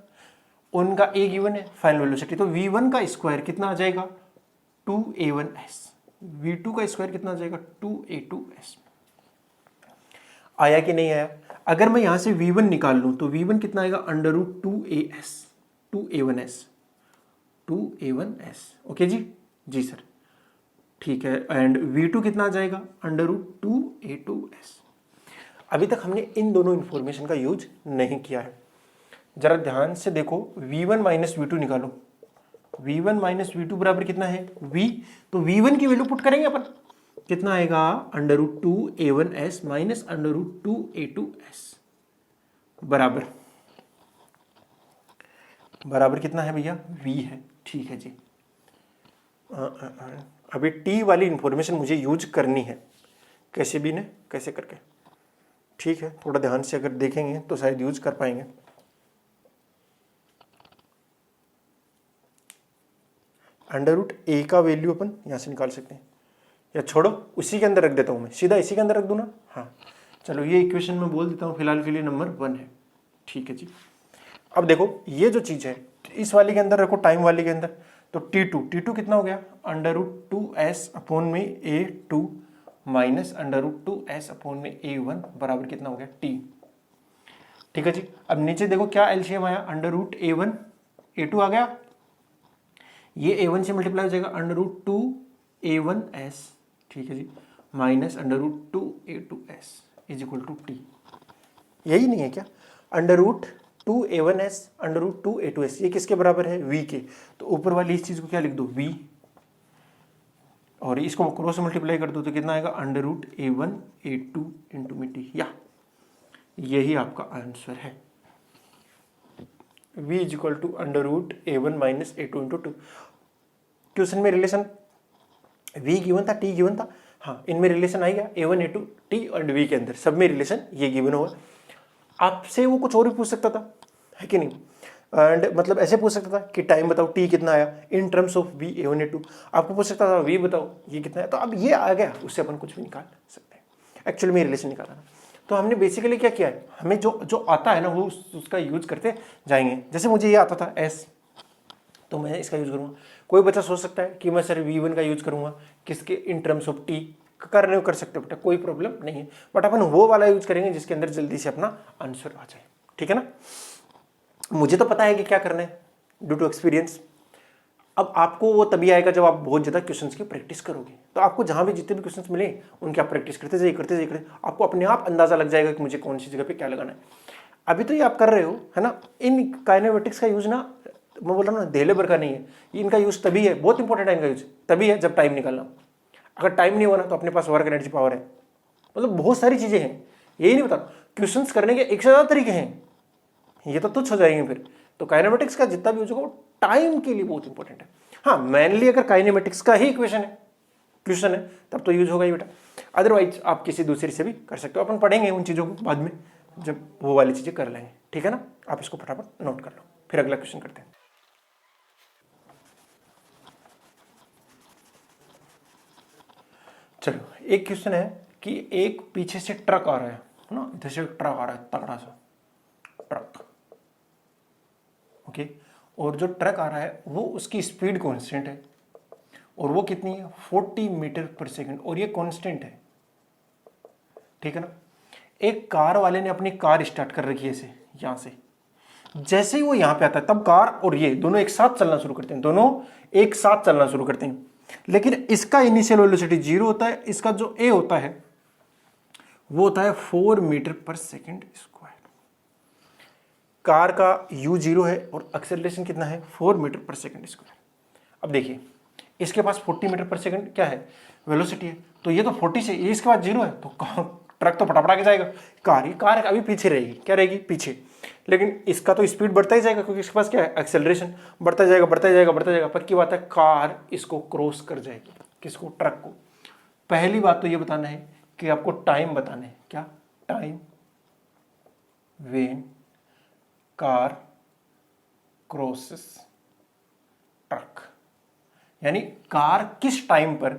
उनका A गिवन है फाइनल वेलोसिटी, तो V1 का स्क्वायर कितना आ जाएगा 2A1S, V2 का स्क्वायर कितना आ जाएगा 2A2S। आया कि नहीं आया। अगर मैं यहां से V1 निकाल लूं तो V1 कितना आएगा, √2AS 2A1S, ओके जी, जी सर, ठीक है। एंड V2 कितना आ जाएगा, √2A2S। अभी तक हमने इन दोनों इन्फॉर्मेशन का यूज नहीं किया है। जरा ध्यान से देखो, v1 माइनस V2 निकालो। v1 माइनस V2 बराबर कितना है v, तो v1 की वैल्यू पुट करेंगे अपन, कितना आएगा √2a1s माइनस √2a2s बराबर कितना है भैया v है। ठीक है जी। अभी t वाली इंफॉर्मेशन मुझे यूज करनी है कैसे भी ने, कैसे करके। ठीक है, थोड़ा ध्यान से अगर देखेंगे तो शायद यूज कर पाएंगे। √a का वैल्यू अपन यहाँ से निकाल सकते हैं, या छोड़ो उसी के अंदर रख देता हूँ मैं, सीधा इसी के अंदर रख दूँ ना। हाँ चलो, ये इक्वेशन में बोल देता हूँ फिलहाल के लिए नंबर 1 है। ठीक है जी। अब देखो ये जो चीज़ है इस वाली के अंदर रखो, टाइम वाली के अंदर, तो t2 कितना हो गया √2s अपॉन में a2 माइनस √2s अपॉन में a1 बराबर कितना हो गया t। ठीक है जी। अब नीचे देखो क्या एलसीएम आया, √a1 a2 आ गया, ये a1 से मल्टीप्लाई हो जाएगा √2a1s। ठीक है जी, minus √2a2s is equal to t। यही नहीं है क्या, √2a1s √2a2s ये किसके बराबर है v के, तो ऊपर वाली इस चीज को क्या लिख दो v, और इसको क्रॉस मल्टीप्लाई कर दो तो कितना आएगा √a1a2 इंटू में t। या यही आपका आंसर है, v is equal to √a1 minus a2 into 2। Question में रिलेशन v गिवन था, t गिवन था, हाँ इनमें रिलेशन आएगा a1 a2 t और v के अंदर सब में रिलेशन ये गिवन होगा। आपसे वो कुछ और भी पूछ सकता था, है कि नहीं, एंड मतलब ऐसे पूछ सकता था कि टाइम बताओ t कितना आया in terms of v a1 a2, आपको पूछ सकता था v बताओ ये कितना है, तो अब ये आ गया उससे अपन कुछ भी निकाल सकते हैं। एक्चुअली में रिलेशन निकालना था, तो हमने बेसिकली क्या किया है, हमें जो आता है ना वो उसका यूज करते जाएंगे। जैसे मुझे ये आता था s, तो मैं इसका यूज करूंगा। कोई बच्चा सोच सकता है कि मैं सर v1 का यूज करूंगा किसके, इन टर्म्स ऑफ t, कर सकते हो बेटा, कोई प्रॉब्लम नहीं है, बट अपन वो वाला यूज करेंगे जिसके अंदर जल्दी से अपना आंसर आ जाए। ठीक है ना, मुझे तो पता है कि क्या करना है ड्यू टू एक्सपीरियंस। अब आपको वो तभी आएगा जब आप बहुत ज़्यादा क्वेश्चंस की प्रैक्टिस करोगे। तो आपको जहाँ भी जितने भी क्वेश्चंस मिले उनकी आप प्रैक्टिस करते जाइए, आपको अपने आप अंदाजा लग जाएगा कि मुझे कौन सी जगह पे क्या लगाना है। अभी तो ये आप कर रहे हो, है ना। इन काइनेमेटिक्स का यूज ना, मैं बोल रहा हूँ ना, देले भर का नहीं है, इनका यूज तभी है, बहुत इंपॉर्टेंट है इनका यूज तभी है जब टाइम निकालना। अगर टाइम नहीं हुआ ना तो अपने पास वर्क एनर्जी पावर है, मतलब बहुत सारी चीज़ें हैं, यही नहीं बता। क्वेश्चंस करने के 1 से ज़्यादा तरीके हैं, ये तो तुच्छ हो जाएंगे फिर। तो काइनेमेटिक्स का जितना भी यूज होगा वो टाइम के लिए बहुत इंपॉर्टेंट है। हाँ मेनली अगर काइनेमेटिक्स का ही क्वेश्चन है तब तो यूज होगा ही बेटा, अदरवाइज आप किसी दूसरे से भी कर सकते हो। अपन पढ़ेंगे उन चीज़ों को बाद में जब वो वाली चीज़ें कर लेंगे। ठीक है ना, आप इसको फटाफट नोट कर लो, फिर अगला क्वेश्चन करते हैं। चलो, एक क्वेश्चन है कि एक पीछे से ट्रक आ रहा है ना, इधर से ट्रक आ रहा है, तगड़ा सा ट्रक, ओके। और जो ट्रक आ रहा है वो उसकी स्पीड कांस्टेंट है, और वो कितनी है 40 मीटर पर सेकंड, और ये कांस्टेंट है। ठीक है ना। एक कार वाले ने अपनी कार स्टार्ट कर रखी है ऐसे यहां से, जैसे ही वो यहां पे आता है तब कार और ये दोनों एक साथ चलना शुरू करते हैं, लेकिन इसका इनिशियल वेलोसिटी 0 होता है, इसका जो ए होता है वो होता है 4 metre per second square. Car का u 0 है और एक्सेलरेशन कितना है 4 मीटर पर सेकंड स्क्वायर। अब देखिए इसके पास 40 मीटर पर सेकंड क्या है वेलोसिटी है, तो ये तो 40 से ये इसके पास 0 है, तो ट्रक तो फटाफट आगे जाएगा। कार अभी पीछे रहेगी, क्या रहेगी पीछे, लेकिन इसका तो स्पीड बढ़ता ही जाएगा क्योंकि इसके पास क्या है एक्सेलरेशन, बढ़ता जाएगा। पक्की बात है कार इसको क्रॉस कर जाएगी, किसको, ट्रक को। पहली बात तो ये बताना है कि आपको टाइम बताना है, क्या time when car crosses truck, यानी कार किस टाइम पर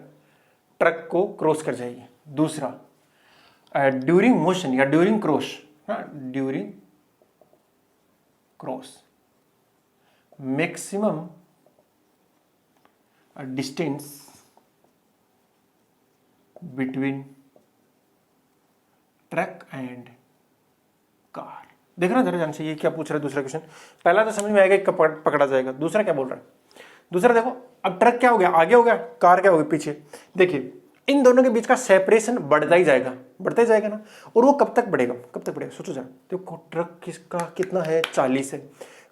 ट्रक को क्रॉस कर जाएगी। दूसरा ड्यूरिंग मोशन या during cross, during cross maximum distance between truck and car. देख रहे हो जरा ध्यान से, ये क्या पूछ रहा है दूसरा क्वेश्चन। पहला तो समझ में आएगा कि पकड़ा जाएगा, दूसरा क्या बोल रहा है। दूसरा देखो, अब ट्रक क्या हो गया आगे हो गया, कार क्या हो गई पीछे। देखिए इन दोनों के बीच का सेपरेशन बढ़ता ही जाएगा ना। और वो कब तक बढ़ेगा, सोचो जरा। देखो ट्रक किसका कितना है, 40 है,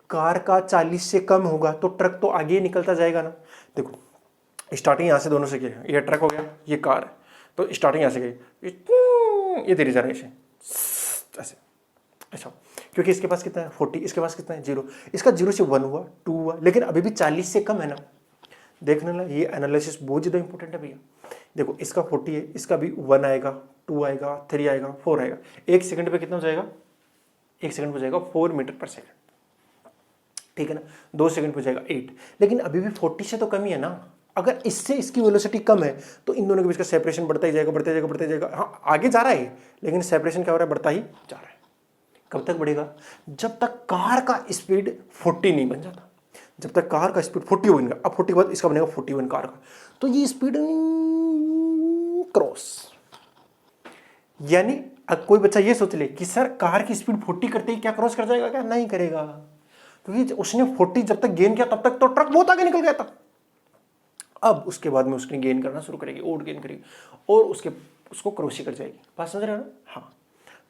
कार का 40 से कम होगा तो ट्रक तो आगे निकलता जाएगा ना। देखो स्टार्टिंग यहाँ से दोनों से किया, ये ट्रक हो गया, ये कार है, तो स्टार्टिंग यहाँ से गई, ये तेरी जरा ऐसे ऐसा, क्योंकि इसके पास कितना है 40, इसके पास कितना है 0, इसका 0 से 1 हुआ, 2 हुआ, लेकिन अभी भी 40 से कम है ना। देखने ला, ये एनालिसिस बहुत ज़्यादा इंपॉर्टेंट है भैया। देखो इसका 40 है, इसका भी 1 आएगा, 2 आएगा, 3 आएगा, 4 आएगा, 1 सेकंड पे कितना हो जाएगा, 1 सेकंड पे हो जाएगा 4 मीटर पर सेकंड, ठीक है ना। 2 सेकंड पे हो जाएगा 8, लेकिन अभी भी 40 से तो कम ही है ना। अगर इससे इसकी वेलोसिटी कम है तो इन दोनों के बीच का सेपरेशन बढ़ता ही जाएगा। हाँ आगे जा रहा है, लेकिन सेपरेशन क्या हो रहा है, बढ़ता ही जा रहा है। कब तक बढ़ेगा, जब तक कार का स्पीड 40 नहीं बन जाता। जब तक कार का स्पीड 40 बनेगा, अब 40 के बाद इसका बनेगा 41 कार का, तो ये स्पीड क्रॉस। यानी अब कोई बच्चा ये सोच ले कि सर कार की स्पीड 40 करते ही क्या क्रॉस कर जाएगा, क्या नहीं करेगा, क्योंकि उसने 40 जब तक गेन किया तब तक तो ट्रक बहुत आगे निकल गया था। अब उसके बाद में उसने गेन करना शुरू करेगी, और गेन करेगी, और उसको क्रॉस ही कर जाएगी। बात समझ रहे हो ना। हाँ,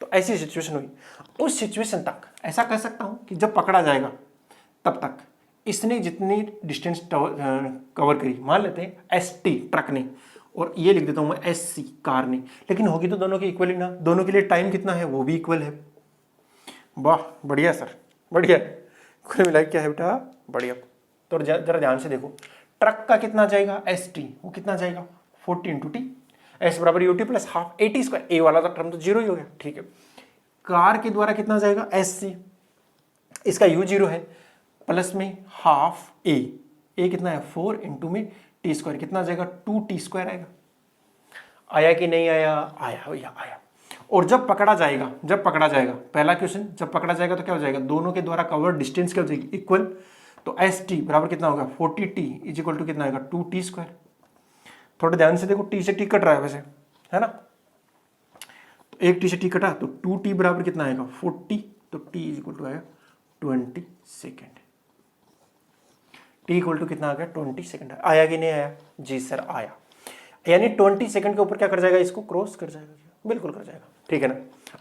तो ऐसी सिचुएशन हुई। उस सिचुएशन तक ऐसा कह सकता हूं कि जब पकड़ा जाएगा तब तक इसने जितनी डिस्टेंस कवर करी, मान लेते हैं ST ट्रक ने, और ये लिख देता हूं मैं SC कार ने, लेकिन होगी तो दोनों की इक्वल ही ना। दोनों के लिए टाइम कितना है, वो भी इक्वल है। वाह बढ़िया सर, बढ़िया। कुल मिला क्या है बेटा, बढ़िया। तो जरा ध्यान से देखो, ट्रक का कितना जाएगा ST, वो कितना जाएगा 40 × T, S बराबर UT प्लस हाफ AT²। ए वाला तो टर्म तो 0 ही हो गया, ठीक है। कार के द्वारा कितना जाएगा SC, इसका U 0 है, प्लस में हाफ A कितना है 4 × T², कितना जाएगा 2T² आएगा। आया कि नहीं आया, आया भैया आया। और जब पकड़ा जाएगा पहला क्वेश्चन, जब पकड़ा जाएगा तो क्या हो जाएगा, दोनों के द्वारा कवर्ड डिस्टेंस क्या हो जाएगी, इक्वल। तो ST बराबर कितना होगा 40T इक्वल टू कितना आएगा 2T²। थोड़ा ध्यान से देखो, T से T कट रहा है वैसे, है ना। तो एक T से T कटा तो 2T बराबर कितना आएगा 40, तो T इक्वल टू आएगा 20 सेकेंड। T इक्वल टू कितना आ गया 20 सेकेंड। आया कि नहीं आया, जी सर आया। यानी 20 सेकेंड के ऊपर क्या कर जाएगा, इसको क्रॉस कर जाएगा, बिल्कुल कर जाएगा, ठीक है ना।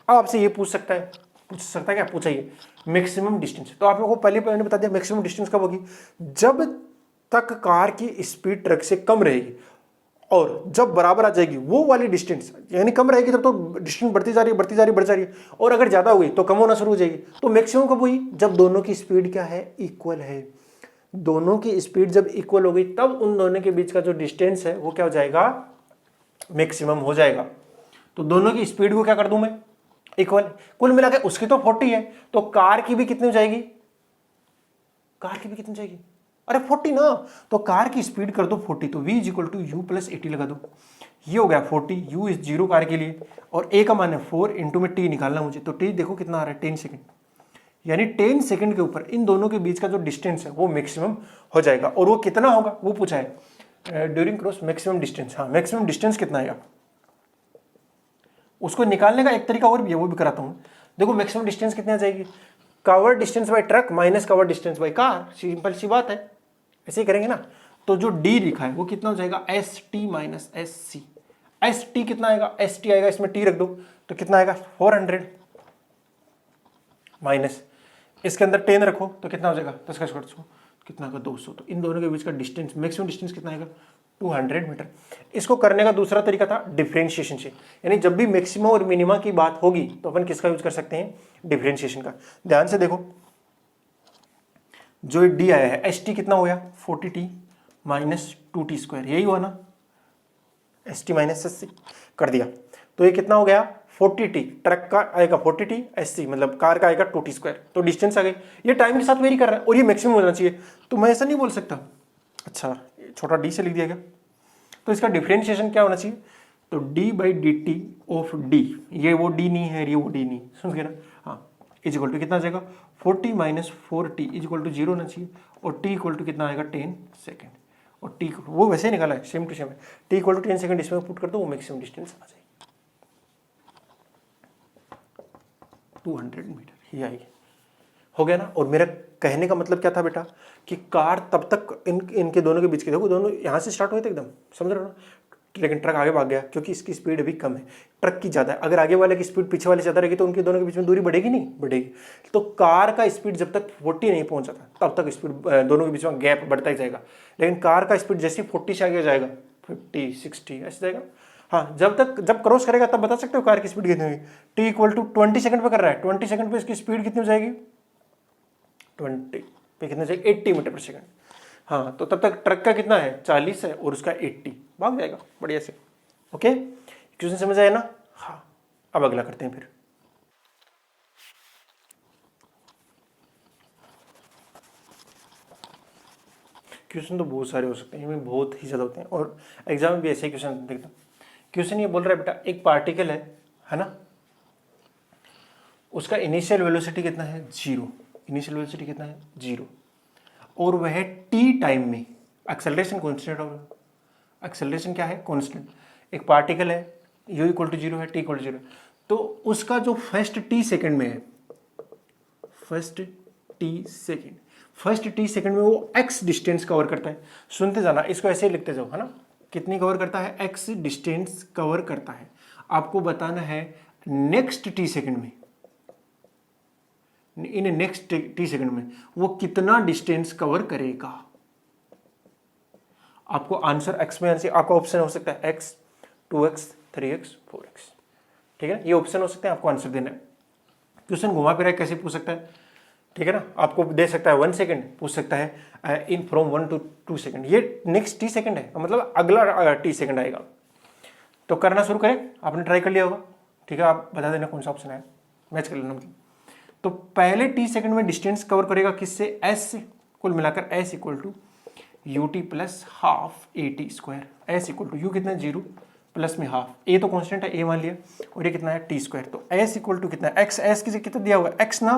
अब आपसे ये पूछ सकता है क्या, पूछा ये मैक्सिमम डिस्टेंस। तो आप लोगों को पहले मैंने बता दिया मैक्सिमम डिस्टेंस कब होगी, जब तक कार की स्पीड ट्रक से कम रहेगी, और जब बराबर आ जाएगी वो वाली डिस्टेंस, यानी कम रहेगी तब तो डिस्टेंस बढ़ती जा रही है, और अगर ज्यादा हो गई तो कम होना शुरू हो जाएगी। तो मैक्सिमम कब हुई, जब दोनों की स्पीड क्या है, इक्वल है। दोनों की स्पीड जब इक्वल हो गई तब उन दोनों के बीच का जो डिस्टेंस है वो क्या हो जाएगा, मैक्सिमम हो जाएगा। तो दोनों की स्पीड को क्या कर दूं मैं, इक्वल। कुल मिला के उसकी तो 40 है, तो कार की भी कितनी हो जाएगी, अरे 40 ना, तो कार की स्पीड कर दो 40, तो v equal to u plus 80 लगा दो। ये हो गया 40, u इज 0 कार के लिए, और a का मान है 4 इंटू में t निकालना मुझे, तो t देखो कितना आ रहा है 10 सेकंड। यानी 10 सेकंड के ऊपर इन दोनों के बीच का जो डिस्टेंस है वो मैक्सिमम हो जाएगा। और वो कितना होगा वो पूछा है ड्यूरिंग क्रॉस मैक्सिमम डिस्टेंस। हाँ, मैक्सिमम डिस्टेंस कितना आएगा उसको निकालने का एक तरीका और भी है, वो भी कराता हूं। देखो मैक्सिमम डिस्टेंस कितनी आ जाएगी, cover distance by truck minus cover distance by car, simple सी बात है, ऐसे ही करेंगे ना। तो जो d लिखा है वो कितना हो जाएगा ST माइनस SC। ST कितना आएगा, ST आएगा, इसमें t रख दो तो कितना आएगा 400, माइनस इसके अंदर 10 रखो तो कितना हो जाएगा 10 का स्क्वायर, कितना का 200। तो इन दोनों के बीच का डिस्टेंस, मैक्सिमम डिस्टेंस कितना आएगा 200 मीटर। इसको करने का दूसरा तरीका था डिफरेंशिएशन से, यानी जब भी मैक्सिमम और मिनिमा की बात होगी तो अपन किसका यूज कर सकते हैं, डिफरेंशिएशन का। ध्यान से देखो, जो डी आया है ST कितना हो गया 40T माइनस 2T², यही हुआ ना, ST माइनस SC कर दिया। तो ये कितना हो गया 40T, ट्रक का आएगा 40T, SC मतलब कार का आएगा 2T², तो डिस्टेंस आ गई। ये टाइम के साथ वेरी कर रहा है और ये मैक्सिमम होना चाहिए, तो मैं ऐसा नहीं बोल सकता। अच्छा, छोटा d से लिख दिया गया, तो इसका डिफरेंशिएशन क्या होना चाहिए, तो d/dt ऑफ d, ये वो d नहीं है, ये वो d नहीं, समझ गए ना। हाँ, इज इक्वल टू कितना आ जाएगा 40 minus 4T is equal to 0 होना चाहिए, और t इक्वल टू कितना आएगा 10 सेकेंड, और t वो वैसे ही निकाला है सेम टू सेम है, t इक्वल टू 10 सेकेंड इसमें पुट कर दो, वो मैक्सिमम डिस्टेंस आ जाएगी 200 मीटर ही आएगी। हो गया ना। और मेरा कहने का मतलब क्या था बेटा, कि कार तब तक इनके दोनों के बीच के, देखो दोनों यहाँ से स्टार्ट हुए थे एकदम, समझ रहे हो ना, लेकिन ट्रक आगे भाग गया क्योंकि इसकी स्पीड अभी कम है, ट्रक की ज़्यादा है। अगर आगे वाले की स्पीड पीछे वाले से ज़्यादा रहेगी तो उनके दोनों के बीच में दूरी बढ़ेगी नहीं, बढ़ेगी। तो कार का स्पीड जब तक 40 नहीं पहुंच जाता तब तक स्पीड दोनों के बीच में गैप बढ़ता ही जाएगा। लेकिन कार का स्पीड जैसे 40 से आगे जाएगा 50 60 ऐसे जाएगा। हाँ, जब क्रॉस करेगा तब बता सकते हो कार की स्पीड कितनी होगी। टी इक्वल टू 20 सेकंड पे कर रहा है, 20 सेकंड पे इसकी स्पीड कितनी हो जाएगी, 20 पे कितनी जाएगी 80 मीटर पर सेकंड। हाँ, तो तब तक ट्रक का कितना है 40 है और उसका 80, भाग जाएगा बढ़िया से। ओके, इक्वेशन समझ आया ना। हाँ, अब अगला करते हैं फिर। क्वेश्चन तो बहुत सारे हो सकते हैं, इनमें बहुत ही ज़्यादा होते हैं और एग्जाम में भी ऐसे ही क्वेश्चन देखता हूँ। क्वेश्चन ये बोल रहा है बेटा एक पार्टिकल है ना, उसका इनिशियल वेलोसिटी कितना है 0, इनिशियल वेलोसिटी कितना है 0, और वह टी टाइम में एक्सेलरेशन कॉन्स्टेंट होगा। एक्सेलरेशन क्या है, कॉन्स्टेंट। एक पार्टिकल है u इक्वल टू 0 है, t इक्वल टू 0, तो उसका जो फर्स्ट टी सेकंड में है, फर्स्ट टी सेकंड में वो x डिस्टेंस कवर करता है। सुनते जाना, इसको ऐसे ही लिखते जाओ, है ना। कितनी कवर करता है, x डिस्टेंस कवर करता है। आपको बताना है नेक्स्ट टी सेकंड में, इन नेक्स्ट टी सेकंड में वो कितना डिस्टेंस कवर करेगा। आपको आंसर x में आंसर, आपका ऑप्शन हो सकता है x, 2x, 3x, 4x, ठीक है। ये ऑप्शन हो सकते हैं, आपको आंसर देना है। क्वेश्चन घुमा फिरा कैसे पूछ सकता है, ठीक है ना। आपको दे सकता है 1 सेकंड, पूछ सकता है इन फ्रॉम 1 to 2 सेकंड। ये नेक्स्ट टी सेकंड है, मतलब अगला टी सेकंड आएगा। तो करना शुरू करें, आपने ट्राई कर लिया होगा, ठीक है। आप बता देना कौन सा ऑप्शन है, मैच कर लेना। मतलब तो पहले टी सेकंड में डिस्टेंस कवर करेगा किससे, s से। कुल मिलाकर s equal to u t plus half A T square. S equal to u कितना है 0 प्लस में हाफ, ए तो कॉन्स्टेंट है ए मान लिया, और ये कितना है टी स्क्वायर। तो s इक्वल टू कितना है, x s कितना दिया हुआ है x ना,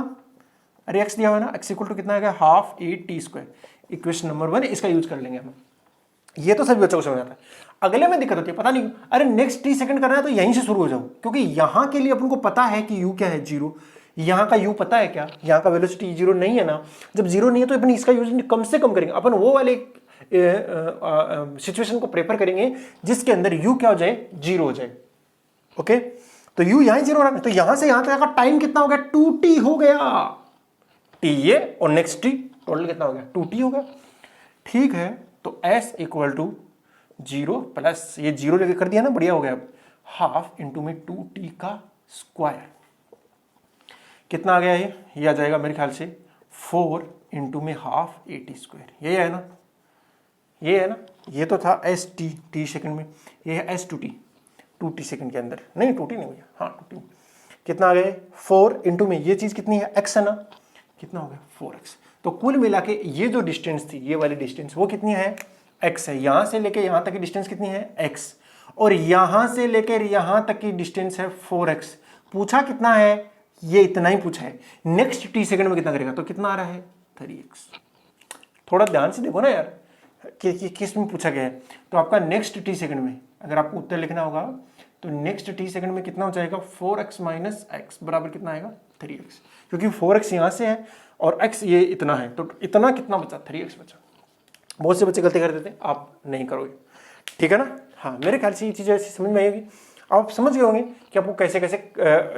अरे x दिया हुआ है ना, x इक्वल टू कितना आ गया half A T square. Equation number 1 इसका यूज कर लेंगे हम। ये तो सभी बच्चों को समझ आता है। अगले में दिक्कत होती है, पता नहीं अरे नेक्स्ट टी सेकंड करना है तो यहीं से शुरू हो जाओ, क्योंकि यहां के लिए अपन को पता है कि u क्या है 0, यहाँ का u पता है क्या, यहाँ का वेलोसिटी 0 नहीं है ना। जब 0 नहीं है तो अपन इसका यूज कम से कम करेंगे, अपन वो वाले सिचुएशन को प्रेफर करेंगे जिसके अंदर u क्या हो जाए 0 हो जाए। ओके, तो u यहां 0 हो रहा है, तो यहां से यहां तक का टाइम कितना हो गया 2t हो गया, t ये और नेक्स्ट t टोटल कितना हो गया 2t हो गया, ठीक है। तो s इक्वल टू 0 प्लस ये 0 लेके कर दिया ना, बढ़िया हो गया। हाफ इंटू में 2t का स्क्वायर कितना आ गया, ये आ जाएगा मेरे ख्याल से 4 इंटू में हाफ ए टी स्क्वायर। ये है ना, ये है ना, ये तो था एस टी टी सेकंड में, ये है एस टू टी सेकंड के अंदर, नहीं 2t नहीं भैया, हाँ 2t। कितना आ गया 4 इंटू में ये चीज कितनी है x है ना, कितना हो गया 4x। तो कुल मिला के ये जो डिस्टेंस थी, ये वाली डिस्टेंस वो कितनी है x है। यहां से लेके यहां तक की डिस्टेंस कितनी है x, और यहां से लेकर यहां तक की डिस्टेंस है 4x। पूछा कितना है, ये इतना ही पूछा है। नेक्स्ट टी सेकंड में कितना करेगा, तो कितना आ रहा है 3x। थोड़ा ध्यान से देखो ना यार कि किस में पूछा गया है। तो आपका नेक्स्ट टी सेकंड में अगर आपको उत्तर लिखना होगा तो नेक्स्ट टी सेकंड में कितना हो जाएगा 4x माइनस एक्स बराबर कितना आएगा 3x, क्योंकि 4x यहां से है और x ये इतना है, तो इतना कितना बचा 3x बचा। बहुत से बच्चे गलती कर देते हैं, आप नहीं करोगे, ठीक है ना। हाँ, मेरे ख्याल से ये चीज़ ऐसी समझ में आएगी, आप समझ गए होंगे कि आपको कैसे कैसे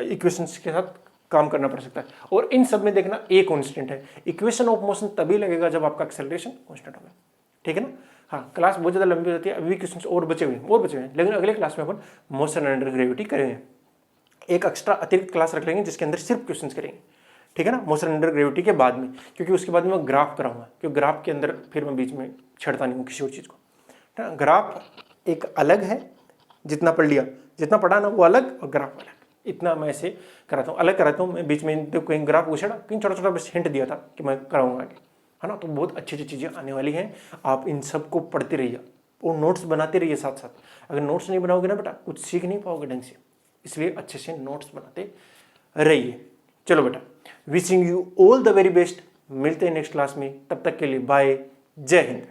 इक्वेशंस के साथ काम करना पड़ सकता है। और इन सब में देखना ए कांस्टेंट है, इक्वेशन ऑफ मोशन तभी लगेगा जब आपका एक्सेलरेशन कांस्टेंट होगा, ठीक है ना। हाँ, क्लास बहुत ज़्यादा लंबी होती है, अभी भी क्वेश्चंस और बचे हुए हैं, लेकिन अगले क्लास में अपन मोशन अंडर ग्रेविटी करेंगे। एक एक्स्ट्रा अतिरिक्त क्लास रख लेंगे जिसके अंदर सिर्फ क्वेश्चंस करेंगे, ठीक है ना, मोशन अंडर ग्रेविटी के बाद में, क्योंकि उसके बाद में मैं ग्राफ कराऊंगा, क्योंकि ग्राफ के अंदर फिर मैं बीच में छेड़ता नहीं हूँ किसी और चीज़ को। ग्राफ एक अलग है, जितना पढ़ लिया, जितना पढ़ा ना वो अलग और ग्राफ अलग, इतना मैं ऐसे कराता हूँ, अलग कराता हूँ। मैं बीच में तो कहीं ग्राफ पूछा ना, कहीं छोटा छोटा बस हिंट दिया था कि मैं कराऊंगा आगे, है ना। तो बहुत अच्छी अच्छी चीज़ें आने वाली हैं, आप इन सब को पढ़ते रहिए और नोट्स बनाते रहिए साथ साथ। अगर नोट्स नहीं बनाओगे ना बेटा कुछ सीख नहीं पाओगे ढंग से, इसलिए अच्छे से नोट्स बनाते रहिए। चलो बेटा, wishing you all the very best, मिलते हैं नेक्स्ट क्लास में, तब तक के लिए बाय, जय हिंद।